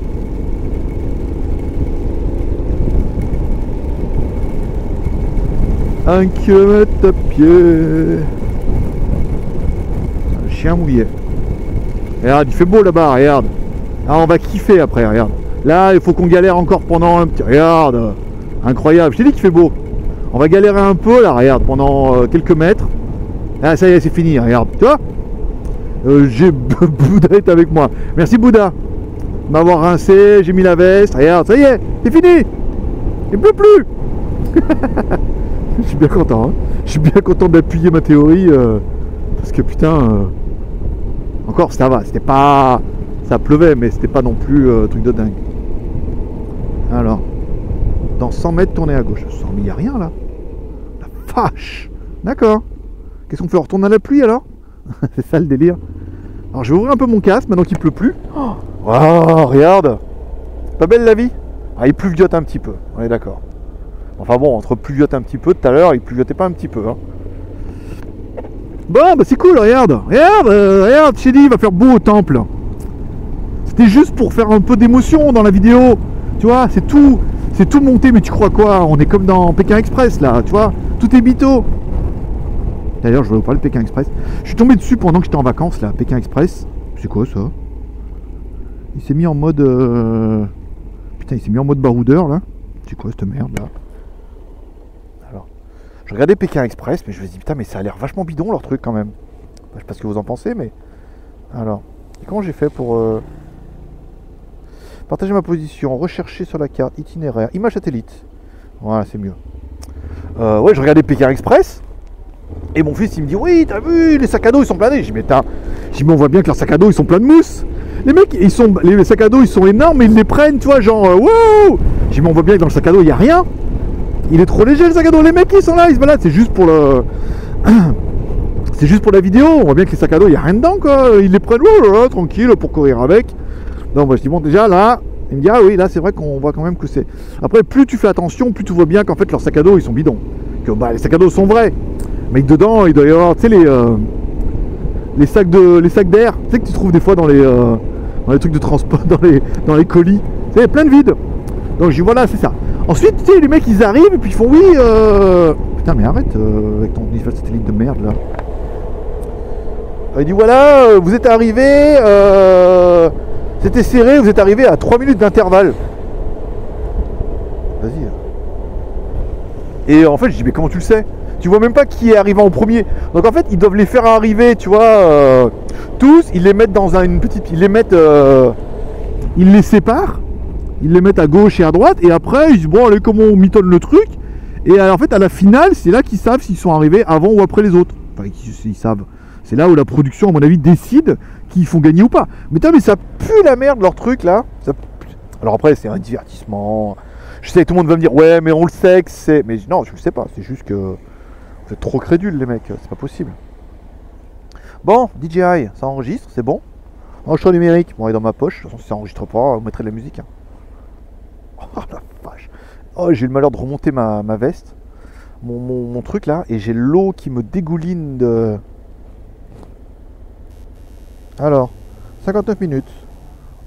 Un kilomètre à pied. Le chien mouillé. Regarde, il fait beau là-bas, regarde. Ah, on va kiffer après, regarde. Là, il faut qu'on galère encore pendant un petit... Regarde. Incroyable, je t'ai dit qu'il fait beau. On va galérer un peu là, regarde, pendant quelques mètres. Ah, ça y est, c'est fini, regarde. Tu vois, j'ai Bouddha est avec moi. Merci Bouddha. M'avoir rincé, j'ai mis la veste. Regarde, ça y est, c'est fini. Il ne pleut plus. Je suis bien content. Hein. Je suis bien content d'appuyer ma théorie. Parce que putain... encore, ça va. C'était pas... Ça pleuvait, mais c'était pas non plus truc de dingue. Alors... Dans 100 mètres, tournez à gauche. 100 mais il n'y a rien là. La vache. D'accord. Qu'est-ce qu'on fait? On retourne à la pluie alors? C'est ça le délire. Alors je vais ouvrir un peu mon casque maintenant qu'il pleut plus. Oh, regarde. Pas belle la vie? Ah, il pluviote un petit peu, on est d'accord. Enfin bon, entre pluviote un petit peu, tout à l'heure, il pluviotait pas un petit peu. Hein. Bon, bah c'est cool, regarde. Regarde, Chédi, il va faire beau au temple. C'était juste pour faire un peu d'émotion dans la vidéo. Tu vois, c'est tout monté, mais tu crois quoi? On est comme dans Pékin Express là, tu vois. Tout est mytho. D'ailleurs, je voulais vous parler de Pékin Express. Je suis tombé dessus pendant que j'étais en vacances là, Pékin Express. C'est quoi ça? Il s'est mis en mode... Putain, il s'est mis en mode baroudeur là. C'est quoi cette merde là? Alors, je regardais Pékin Express, mais je me dis putain, mais ça a l'air vachement bidon leur truc quand même. Je sais pas ce que vous en pensez, mais... Alors, et comment j'ai fait pour... Partager ma position, rechercher sur la carte, itinéraire, image satellite. Voilà, c'est mieux. Ouais, je regardais Pékin Express. Et mon fils il me dit oui, t'as vu, les sacs à dos ils sont planés. J'ai dit mais on voit bien que leurs sacs à dos ils sont pleins de mousse. Les mecs, les sacs à dos ils sont énormes, mais ils les prennent, tu vois, genre wow. J'ai dit mais on voit bien que dans le sac à dos il n'y a rien. Il est trop léger le sac à dos. Les mecs ils sont là, ils se baladent, c'est juste pour le. C'est juste pour la vidéo. On voit bien que les sacs à dos il n'y a rien dedans quoi. Ils les prennent tranquille pour courir avec. Donc moi je dis bon déjà là. Il me dit ah oui là c'est vrai qu'on voit quand même que c'est. Après plus tu fais attention, plus tu vois bien qu'en fait leurs sacs à dos ils sont bidons. Que bah les sacs à dos sont vrais. Mais dedans, il doit y avoir, tu sais, les sacs d'air, tu sais que tu trouves des fois dans les trucs de transport, dans les colis. Tu sais, plein de vide. Donc je dis voilà, c'est ça. Ensuite, tu sais, les mecs ils arrivent et puis ils font oui. Putain, mais arrête avec ton image satellite de merde là. Il dit voilà, vous êtes arrivé, c'était serré, vous êtes arrivé à 3 minutes d'intervalle. Vas-y. Et en fait, je dis mais comment tu le sais? Tu vois même pas qui est arrivé en premier. Donc en fait, ils doivent les faire arriver, tu vois, tous. Ils les mettent dans une petite... Ils les séparent. Ils les mettent à gauche et à droite. Et après, ils disent, bon, allez, comment on mitonne le truc? Et en fait, à la finale, c'est là qu'ils savent s'ils sont arrivés avant ou après les autres. Enfin, ils savent. C'est là où la production, à mon avis, décide qu'ils font gagner ou pas. Mais ça pue la merde, leur truc, là. Ça pue. Alors après, c'est un divertissement. Je sais que tout le monde va me dire, ouais, mais on le sait que c'est... Mais non, je le sais pas. C'est juste que... Vous êtes trop crédules les mecs, c'est pas possible. Bon, DJI, ça enregistre, c'est bon. Enregistreur numérique, bon il est dans ma poche, de toute façon si ça enregistre pas, vous mettrez de la musique. Hein. Oh la vache. Oh j'ai eu le malheur de remonter ma veste, mon truc là, et j'ai l'eau qui me dégouline de... Alors, 59 minutes.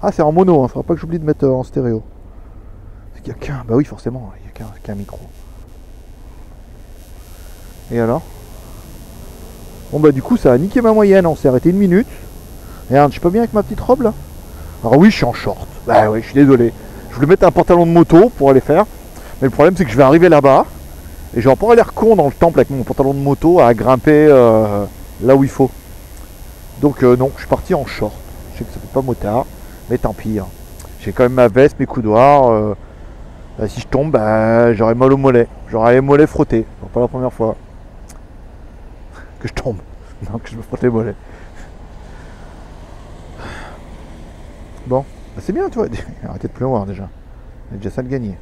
Ah c'est en mono, hein, faudra pas que j'oublie de mettre en stéréo. Il y a qu'un, bah oui forcément, il y a qu'un micro. Et alors? Bon bah du coup ça a niqué ma moyenne, on s'est arrêté 1 minute. Regarde, je suis pas bien avec ma petite robe là? Alors oui je suis en short, bah oui je suis désolé. Je voulais mettre un pantalon de moto pour aller faire. Mais le problème c'est que je vais arriver là-bas. Et je vais pas l'air con dans le temple avec mon pantalon de moto à grimper là où il faut. Donc non, je suis parti en short. Je sais que ça fait pas motard, mais tant pis. Hein. J'ai quand même ma veste, mes coudoirs. Si je tombe, bah, j'aurai mal au mollet. J'aurai les mollets frottés. C'est pas la première fois que je tombe. Non, que je me frotte les mollets. Bon, bah c'est bien, tu vois. Arrêtez de pleuvoir déjà. Il y a déjà ça de gagner.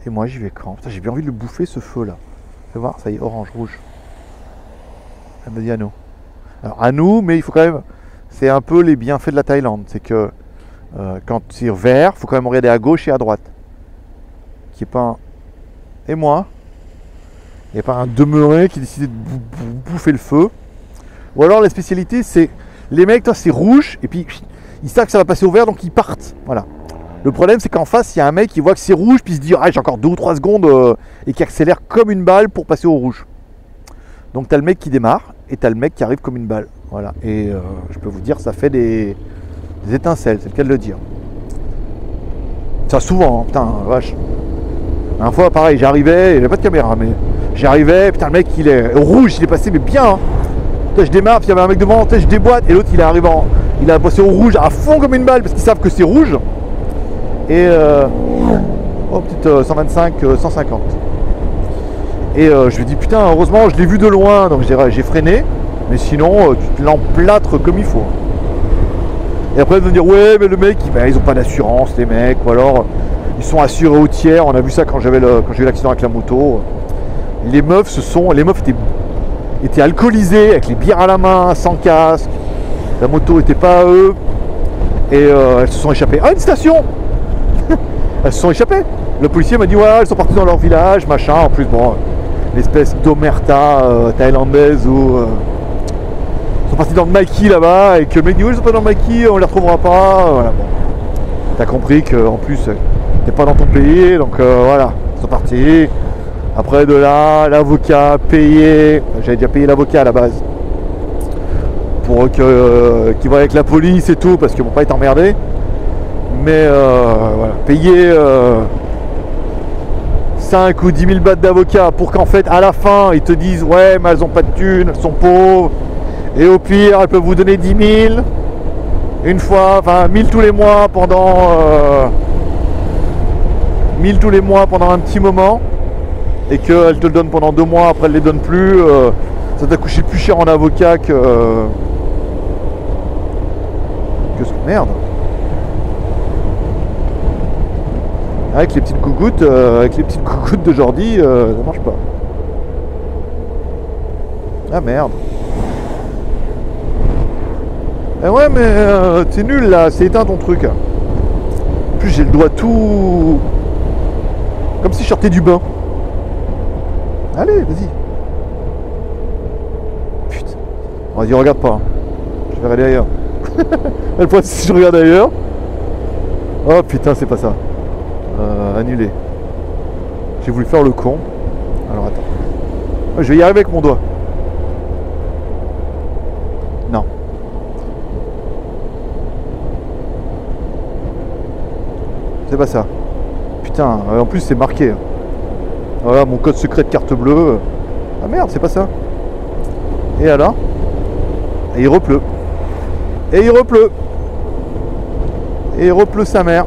Et moi, j'y vais quand? Putain, j'ai bien envie de le bouffer ce feu là. Fais voir, ça y est, orange, rouge. Elle me dit à nous. Alors à nous, mais il faut quand même. C'est un peu les bienfaits de la Thaïlande. C'est que quand c'est vert, il faut quand même regarder à gauche et à droite. Qui est pas un... Et moi, il n'y a pas un demeuré qui décide de bouffer le feu. Ou alors la spécialité, c'est les mecs, toi, c'est rouge, et puis ils savent que ça va passer au vert, donc ils partent. Voilà. Le problème, c'est qu'en face, il y a un mec qui voit que c'est rouge, puis il se dit, ah, j'ai encore 2 ou 3 secondes, et qui accélère comme une balle pour passer au rouge. Donc, tu as le mec qui démarre, et tu as le mec qui arrive comme une balle. Voilà. Et je peux vous dire, ça fait des étincelles, c'est le cas de le dire. Ça, souvent, hein, putain, vache. Une fois, pareil, j'arrivais, il n'y avait pas de caméra, mais j'arrivais, putain, le mec, il est rouge, il est passé, mais bien. Hein. Je démarre, puis il y avait un mec devant, je déboîte, et l'autre, il est arrivé il a passé au rouge à fond comme une balle, parce qu'ils savent que c'est rouge. Et oh, petite 125, 150. Et je lui dis, putain, heureusement, je l'ai vu de loin, donc j'ai freiné, mais sinon, tu te l'emplâtres comme il faut. Et après, ils vont dire, ouais, mais le mec, ils ont pas d'assurance, les mecs, ou alors, ils sont assurés au tiers. On a vu ça quand j'ai eu l'accident avec la moto. Les meufs étaient alcoolisées, avec les bières à la main, sans casque. La moto était pas à eux. Et elles se sont échappées. Ah, une station. Elles se sont échappées. Le policier m'a dit, ouais, elles sont parties dans leur village, machin. En plus, bon, l'espèce d'omerta thaïlandaise où ils sont partis dans le maquis là-bas et que le mec dit, oui, ils sont pas dans le maquis, on les retrouvera pas. Voilà, bon. T'as compris qu'en plus, t'es pas dans ton pays, donc voilà, ils sont partis. Après de là, l'avocat payé, j'avais déjà payé l'avocat à la base pour qu'il va avec la police et tout, parce qu'ils vont pas être emmerdés. Mais voilà, payer 5 ou 10 000 bahts d'avocat pour qu'en fait à la fin ils te disent ouais mais elles ont pas de thunes, elles sont pauvres, et au pire elles peuvent vous donner 10 000 une fois, enfin 1000 tous les mois pendant 1000 tous les mois pendant un petit moment, et qu'elles te le donnent pendant 2 mois, après elles les donnent plus, ça t'a coûté plus cher en avocat que ce merde. Avec les petites gougouttes, d'aujourd'hui, ça marche pas. Ah merde. Eh ouais mais c'est nul là, c'est éteint ton truc. En plus j'ai le doigt tout... Comme si je sortais du bain. Allez, vas-y. Putain. Vas-y, regarde pas. Je vais aller ailleurs. Le point si je regarde ailleurs. Oh putain, c'est pas ça. Annulé. J'ai voulu faire le con. Alors attends. Je vais y arriver avec mon doigt. Non. C'est pas ça. Putain, en plus c'est marqué. Voilà mon code secret de carte bleue. Ah merde, c'est pas ça. Et alors? Et il repleut. Et il repleut. Et il repleut sa mère.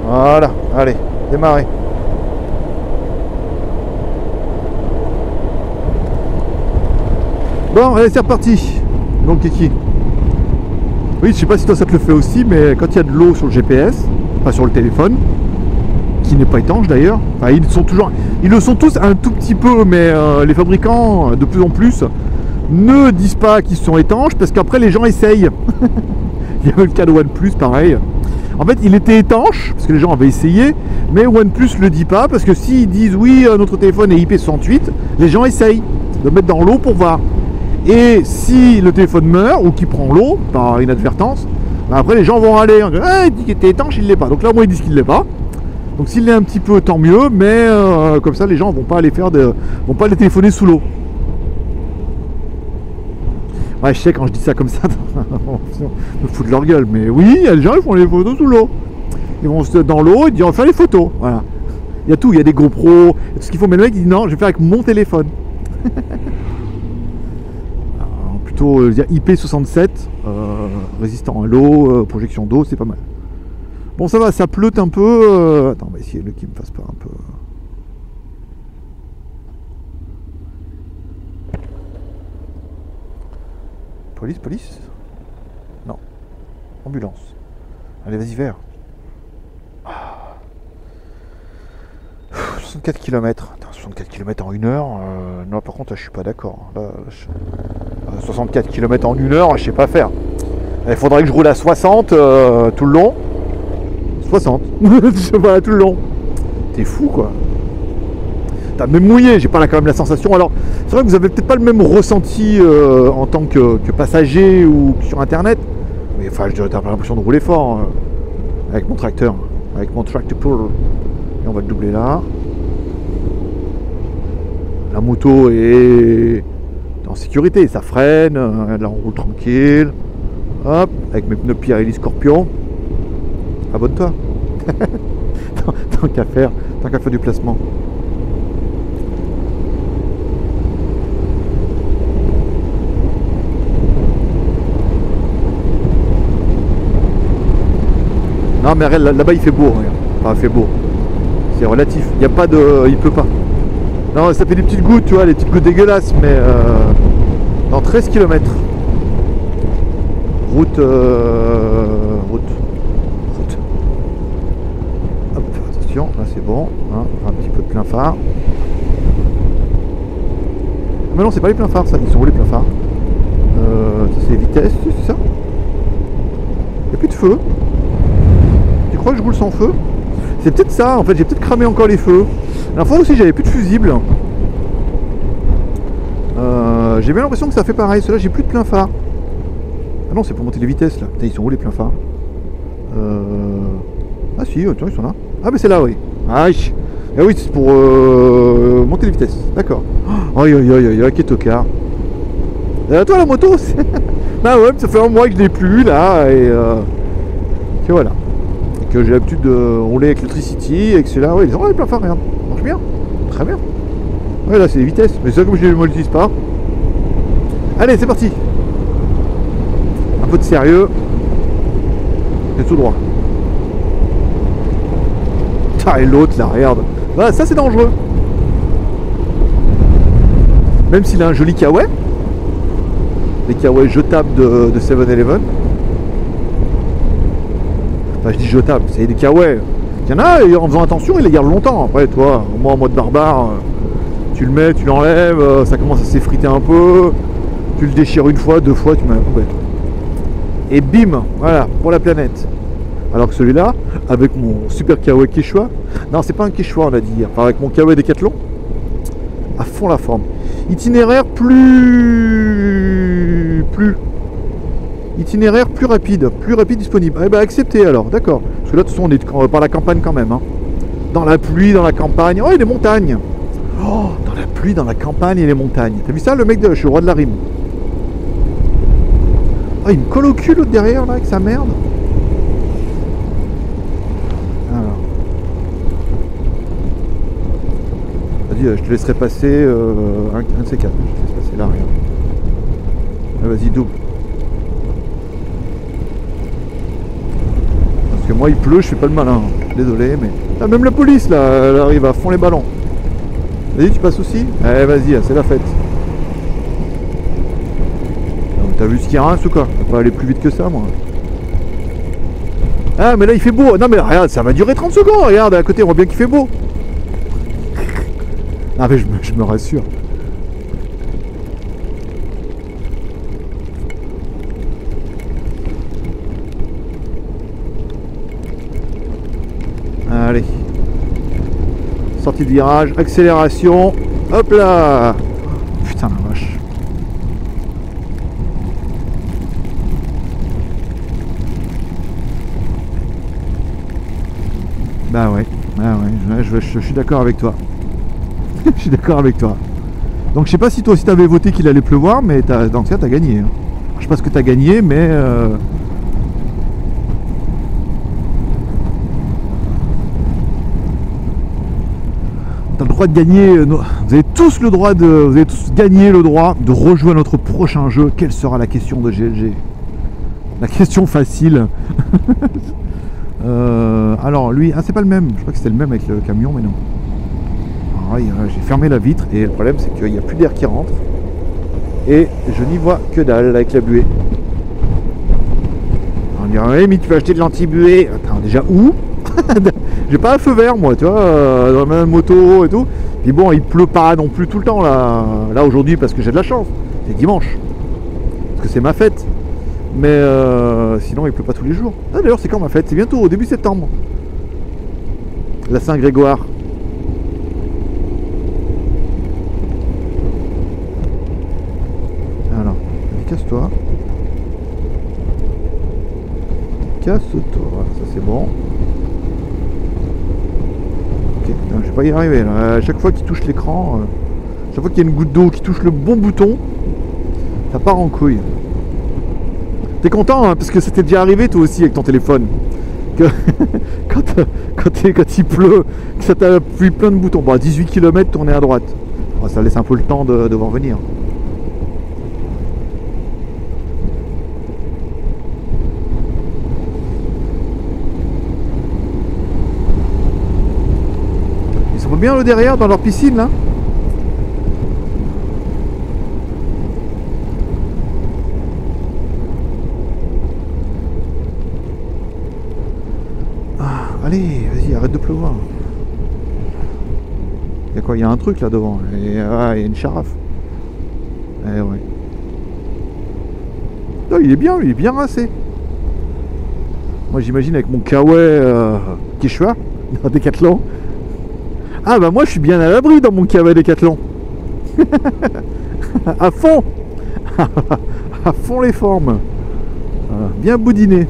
Voilà, allez, démarrez. Bon, allez, c'est reparti. Donc, Kiki. Oui, je sais pas si toi ça te le fait aussi, mais quand il y a de l'eau sur le GPS, enfin sur le téléphone, qui n'est pas étanche d'ailleurs, enfin, ils le sont tous un tout petit peu, mais les fabricants, de plus en plus, ne disent pas qu'ils sont étanches, parce qu'après les gens essayent. Il y avait le cas de OnePlus, pareil. En fait, il était étanche, parce que les gens avaient essayé, mais OnePlus ne le dit pas, parce que s'ils disent oui, notre téléphone est IP68, les gens essayent de le mettre dans l'eau pour voir. Et si le téléphone meurt, ou qu'il prend l'eau, par inadvertance, bah après les gens vont aller, il dit qu'il était étanche, il ne l'est pas. Donc là, au moins, ils disent qu'il ne l'est pas. Donc s'il l'est un petit peu, tant mieux, mais comme ça, les gens ne vont pas aller vont pas les téléphoner sous l'eau. Ouais, je sais, quand je dis ça comme ça, on me fout de leur gueule, mais oui, il y a des gens qui font les photos sous l'eau. Ils vont dans l'eau et disent on va faire les photos. Voilà. Il y a tout, il y a des GoPro, tout ce qu'il faut, mais le mec il dit non, je vais faire avec mon téléphone. Alors, plutôt IP67, résistant à l'eau, projection d'eau, c'est pas mal. Bon, ça va, ça pleut un peu. Attends, on va essayer qu'il me fasse pas un peu. Police? Non. Ambulance. Allez, vas-y, vert. 64 km. Attends, 64 km en 1 heure. Non, par contre, là, je suis pas d'accord. 64 km en 1 heure, je sais pas faire. Il faudrait que je roule à 60 tout le long. 60. Voilà, tout le long. T'es fou, quoi. T'as même mouillé, j'ai pas là quand même la sensation. Alors, c'est vrai que vous avez peut-être pas le même ressenti en tant que passager ou sur internet. Mais enfin, t'as l'impression de rouler fort avec mon tracteur. Avec mon tracteur. Et on va le doubler là. La moto est en sécurité, ça freine. Là, on roule tranquille. Hop, avec mes pneus Pirelli Scorpion. Abonne-toi. tant qu'à faire du placement. Non mais là-bas il fait beau, regarde. Enfin il fait beau. C'est relatif. Il n'y a pas de. Il pleut pas. Non, ça fait des petites gouttes, tu vois, des petites gouttes dégueulasses, mais dans 13 km. Route. Hop, attention, là c'est bon. Hein, un petit peu de plein phare. Ah, mais non, c'est pas les pleins phares, ça. Ils sont où les pleins phares? Ça c'est vitesse, c'est ça? Il n'y a plus de feu. Tu crois que je roule sans feu? C'est peut-être ça, en fait, j'ai peut-être cramé encore les feux. La fois aussi, j'avais plus de fusible. J'ai bien l'impression que ça fait pareil. Ceux-là, j'ai plus de plein phare. Ah non, c'est pour monter les vitesses là. Putain, ils sont où les pleins phares? Ah si, tiens, ils sont là. Ah, mais c'est là, oui. Ah oui, c'est pour monter les vitesses. D'accord. Aïe, aïe, aïe, aïe, quel tocard. Toi, la moto, bah ouais, ça fait un mois que je l'ai plus là. Et que voilà. Et que j'ai l'habitude de rouler avec le Tricity. Et que c'est là, ouais, ils ont les pleins phares, regarde. Ça marche bien. Très bien. Ouais, là, c'est les vitesses. Mais ça, comme je ne l'utilise pas. Allez, c'est parti. Un peu de sérieux. Et tout droit. Ah, et l'autre là, regarde. Voilà, ça c'est dangereux. Même s'il a un joli kawaii. Les kawaii jetables de 7-Eleven. Enfin, je dis jetables, c'est des kawaii. Il y en a, et en faisant attention, ils les gardent longtemps. Après, toi, moi en mode barbare, tu le mets, tu l'enlèves, ça commence à s'effriter un peu. Tu le déchires une fois, deux fois, tu mets à la poubelle. Et bim, voilà, pour la planète. Alors que celui-là, avec mon super kawaii Quechua, non, c'est pas un Quechua, on a dit, enfin, avec mon kawaii Decathlon, à fond la forme. Itinéraire itinéraire plus rapide disponible. Eh ben accepté alors, d'accord. Parce que là, de toute façon, on est par la campagne quand même. Hein. Dans la pluie, dans la campagne. Oh, et les montagnes. Oh, dans la pluie, dans la campagne et les montagnes. T'as vu ça, le mec je suis le roi de la rime. Oh, il me colle au cul l'autre derrière là avec sa merde. Alors. Vas-y, je te laisserai passer un de ces quatre. Je te laisse passer là, regarde. Vas-y, double. Parce que moi il pleut, je fais pas le malin. Désolé, mais. Ah, même la police là, elle arrive à fond les ballons. Vas-y, tu passes aussi? Eh, vas-y, c'est la fête. T'as vu ce qu'il rince ou quoi? Je vais pas aller plus vite que ça, moi. Ah, mais là il fait beau. Non, mais regarde, ça va durer 30 secondes. Regarde, à côté, on voit bien qu'il fait beau. Ah, mais je me rassure. Allez. Sortie de virage, accélération. Hop là. Putain la vache. Bah ouais, je suis d'accord avec toi. Je suis d'accord avec toi. Donc je sais pas si toi aussi t'avais voté qu'il allait pleuvoir, mais dans ce cas t'as gagné. Hein. Je sais pas ce que t'as gagné, mais t'as le droit de gagner. Vous avez tous le droit vous avez tous gagné le droit de rejouer à notre prochain jeu. Quelle sera la question de GLG? La question facile. Alors lui, ah c'est pas le même, je crois que c'était le même avec le camion, mais non. J'ai fermé la vitre et le problème c'est qu'il n'y a plus d'air qui rentre et je n'y vois que dalle avec la buée. On dirait oui mais tu peux acheter de l'anti-buée. Attends, déjà où? J'ai pas un feu vert moi, tu vois, dans ma moto et tout. Puis bon, il pleut pas non plus tout le temps là aujourd'hui parce que j'ai de la chance, c'est dimanche parce que c'est ma fête. Mais sinon il pleut pas tous les jours. Ah, d'ailleurs c'est quand ma fête? C'est bientôt au début septembre. La Saint-Grégoire. Alors, casse-toi. Casse-toi. Voilà, ça c'est bon. Ok, je vais pas y arriver. Là. À chaque fois qu'il touche l'écran, chaque fois qu'il y a une goutte d'eau qui touche le bon bouton, ça part en couille. T'es content hein, parce que ça t'est déjà arrivé toi aussi avec ton téléphone que quand il pleut, que ça t'appuie plein de boutons. Bon, à 18 km tourner à droite. Bon, ça laisse un peu le temps de voir venir. Ils sont bien le derrière dans leur piscine là. Allez, vas-y, arrête de pleuvoir. Il y a quoi? Il y a un truc là devant. Et, il y a une carafe. Eh ouais. Non, il est bien rincé. Moi j'imagine avec mon kawaii Quechua dans Decathlon. Ah bah moi je suis bien à l'abri dans mon kawaii Decathlon. À fond. À fond les formes. Voilà, bien boudiné.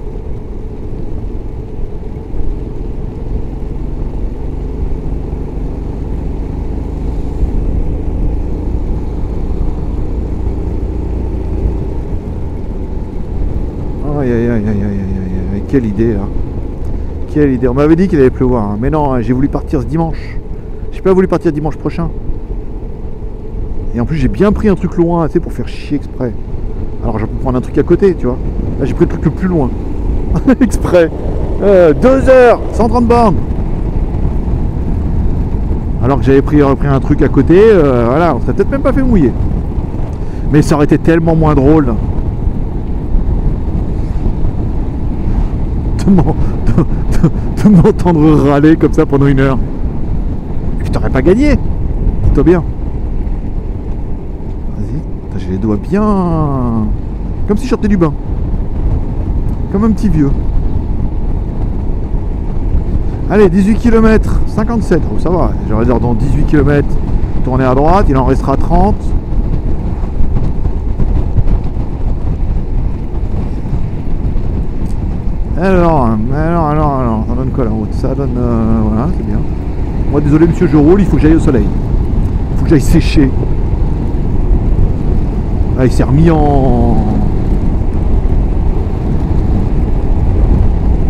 Aïe aïe aïe aïe aïe aïe, quelle idée là. Quelle idée. On m'avait dit qu'il allait pleuvoir, hein. Mais non, j'ai voulu partir ce dimanche. J'ai pas voulu partir dimanche prochain. Et en plus j'ai bien pris un truc loin, tu sais, pour faire chier exprès. Alors je peux prendre un truc à côté, tu vois. Là j'ai pris le truc le plus loin. Exprès. 2 heures, 130 bornes. Alors que j'avais repris un truc à côté, voilà, on serait peut-être même pas fait mouiller. Mais ça aurait été tellement moins drôle. De m'entendre râler comme ça pendant 1 heure. Et puis t'aurais pas gagné. Dis-toi bien. Vas-y. J'ai les doigts bien. Comme si je sortais du bain. Comme un petit vieux. Allez, 18 km, 57. Oh, ça va. J'aurais dire dans 18 km, tourner à droite. Il en restera 30. Alors, ça donne quoi la route? Ça donne... voilà, c'est bien. Moi, désolé monsieur, je roule, il faut que j'aille au soleil. Il faut que j'aille sécher. Ah, il s'est remis en...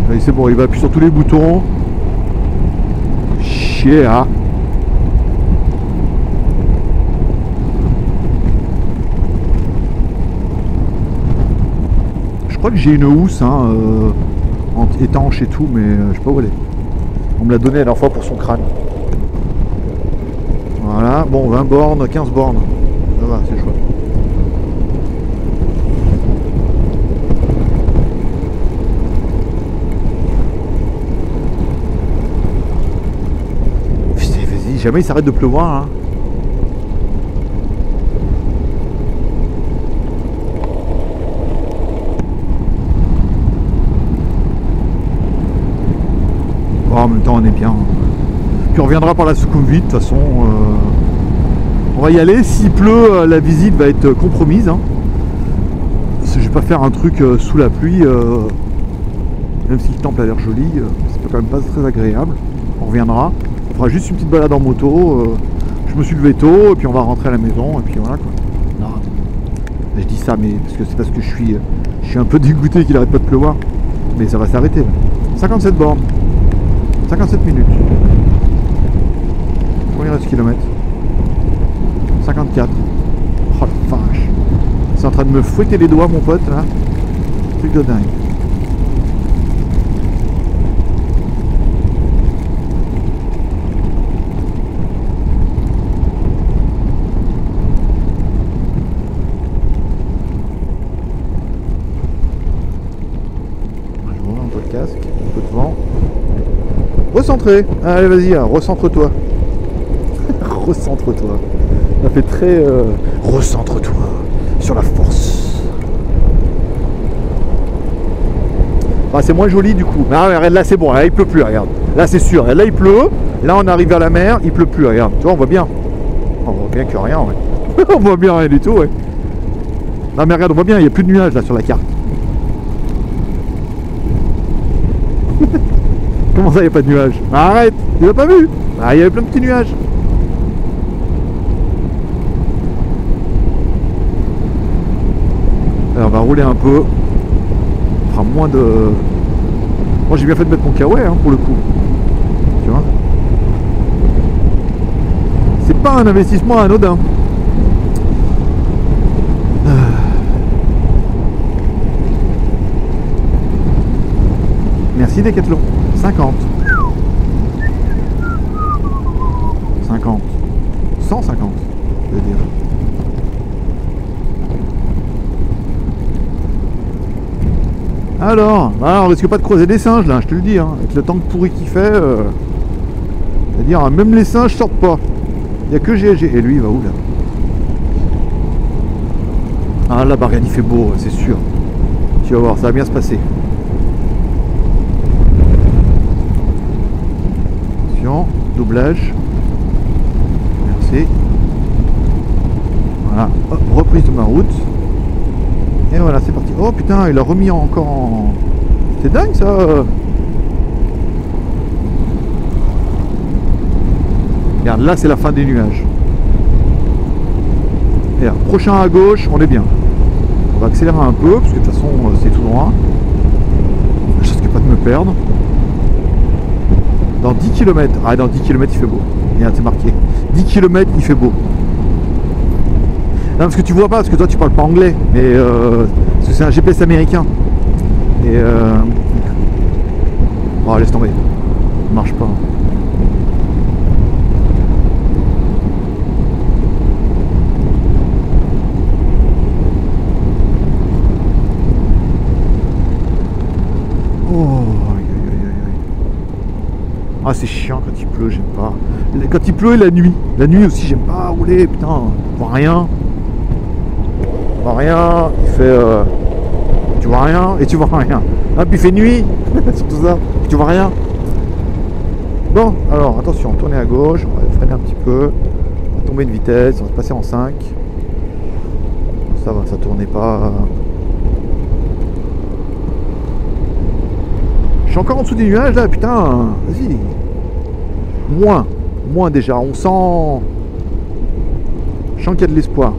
Allez, c'est bon, il va appuyer sur tous les boutons. Chier, hein. Je crois que j'ai une housse, hein, étanche et tout, mais je sais pas où elle est. On me l'a donné la dernière fois pour son crâne. Voilà, bon, 20 bornes, 15 bornes. Ça va, c'est chouette. Putain, vas-y, jamais il s'arrête de pleuvoir, hein. En même temps on est bien. Puis on reviendra par la Sukhumvit, de toute façon. On va y aller. S'il pleut, la visite va être compromise, hein. Je vais pas faire un truc sous la pluie. Même si le temple a l'air joli, c'est quand même pas très agréable. On reviendra. On fera juste une petite balade en moto. Je me suis levé tôt et puis on va rentrer à la maison et puis voilà quoi. Non. Je dis ça mais c'est parce que je suis un peu dégoûté qu'il arrête pas de pleuvoir. Mais ça va s'arrêter. 57 bornes. 57 minutes. Combien il reste de kilomètres? 54. Oh la vache. C'est en train de me fouetter les doigts mon pote là. Truc de dingue. Je remets un peu le casque, un peu de vent. Recentré. Allez vas-y, recentre-toi. Recentre-toi. Ça fait très... recentre-toi sur la force. Ah, c'est moins joli du coup. Mais regarde, là c'est bon, là il pleut plus, regarde. Là c'est sûr, là il pleut. Là on arrive vers la mer, il pleut plus, regarde. Tu vois, on voit bien. On voit bien que rien, ouais. On voit bien rien du tout, ouais. Non mais regarde, on voit bien, il n'y a plus de nuages là sur la carte. Comment ça, il n'y a pas de nuages? Arrête, tu l'as pas vu? Ah, il y avait plein de petits nuages. Alors, on va rouler un peu. On fera moins de... Moi, j'ai bien fait de mettre mon kawaii, hein, pour le coup. Tu vois? C'est pas un investissement anodin. Merci Decathlon. 50. 50. 150, je veux dire. Alors, on risque pas de croiser des singes là, je te le dis, hein. Avec le temps pourri qu'il fait, c'est-à-dire même les singes sortent pas. Il n'y a que GLG. Et lui il va où là? Ah là-bas, regarde, il fait beau, c'est sûr. Tu vas voir, ça va bien se passer. Attention, doublage. Merci. Voilà, hop, reprise de ma route. Et voilà, c'est parti. Oh putain, il a remis encore en... C'est dingue ça. Regarde, là c'est la fin des nuages. Et là, prochain à gauche, on est bien. On va accélérer un peu, parce que de toute façon c'est tout droit. Je risque pas de me perdre. Dans 10 km. Ah, dans 10 km il fait beau. Regarde, c'est marqué. 10 km il fait beau. Non, parce que tu vois pas, parce que toi tu parles pas anglais, mais parce que c'est un GPS américain. Et oh, laisse tomber. Ça marche pas. Oh, aïe, aïe, aïe, aïe. Ah, c'est chiant quand il pleut, j'aime pas. Quand il pleut et la nuit. La nuit aussi, j'aime pas rouler, putain, on voit rien. On voit rien, il fait... tu vois rien et tu vois rien. Ah, puis il fait nuit, surtout ça, puis tu vois rien. Bon, alors, attention, tourner à gauche, on va freiner un petit peu. On va tomber de vitesse, on va se passer en 5. Ça va, ça tournait pas... Je suis encore en dessous des nuages là, putain, vas-y. Moins déjà, on sent... Je sens qu'il y a de l'espoir.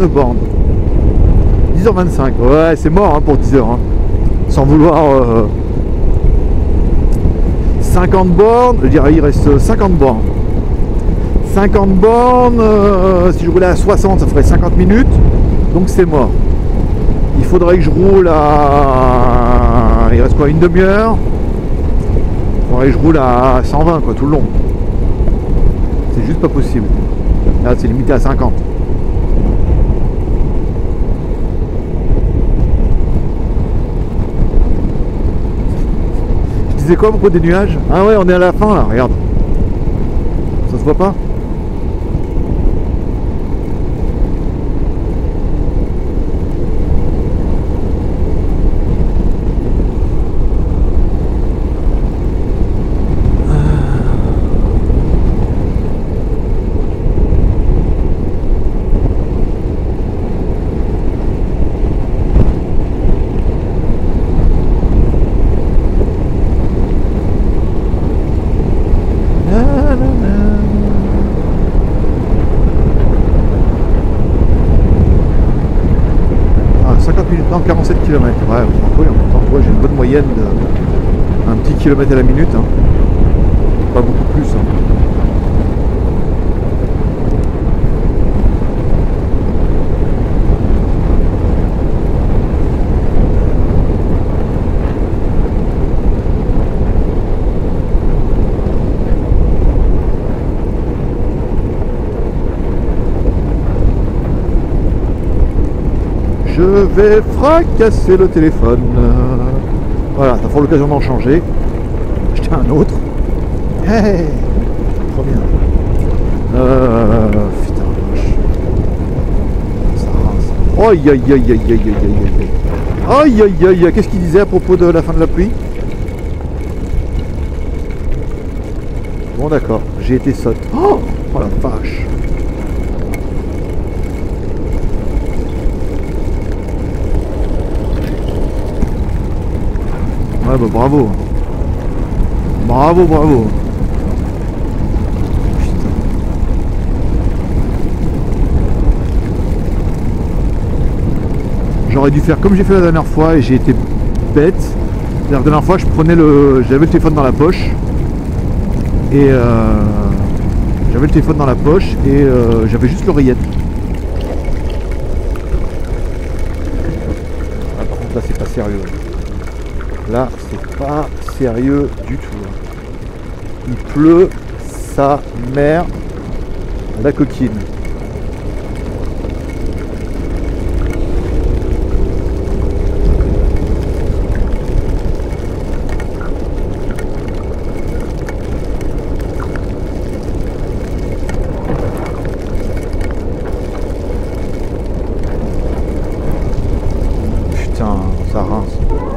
bornes. 10h25, ouais c'est mort hein, pour 10h hein. Sans vouloir 50 bornes, je dirais il reste 50 bornes. 50 bornes, si je roulais à 60 ça ferait 50 minutes, donc c'est mort. Il faudrait que je roule à... Il reste quoi, une demi-heure? Il faudrait que je roule à 120 quoi, tout le long. C'est juste pas possible. Là c'est limité à 50. Tu disais quoi à propos des nuages? Ah ouais, on est à la fin là, regarde. Ça se voit pas? Non, 47 km, ouais, oui, j'ai une bonne moyenne de un petit kilomètre à la minute, hein. Pas beaucoup plus. Hein. Je vais fracasser le téléphone. Voilà, ça fera l'occasion d'en changer. Acheter un autre. Hey, trop bien. Putain, vache. Ça rase. Aïe aïe aïe aïe aïe aïe aïe. Aïe aïe aïe. Qu'est-ce qu'il disait à propos de la fin de la pluie? Bon d'accord, j'ai été sotte. Oh la vache. Ouais bah bravo. Bravo, bravo. Putain. J'aurais dû faire comme j'ai fait la dernière fois et j'ai été bête. La dernière fois j'avais le téléphone dans la poche. Et j'avais le téléphone dans la poche et j'avais juste l'oreillette. Ah, par contre là c'est pas sérieux. Là, c'est pas sérieux du tout. Il pleut sa mère. la coquine. Putain, ça rince.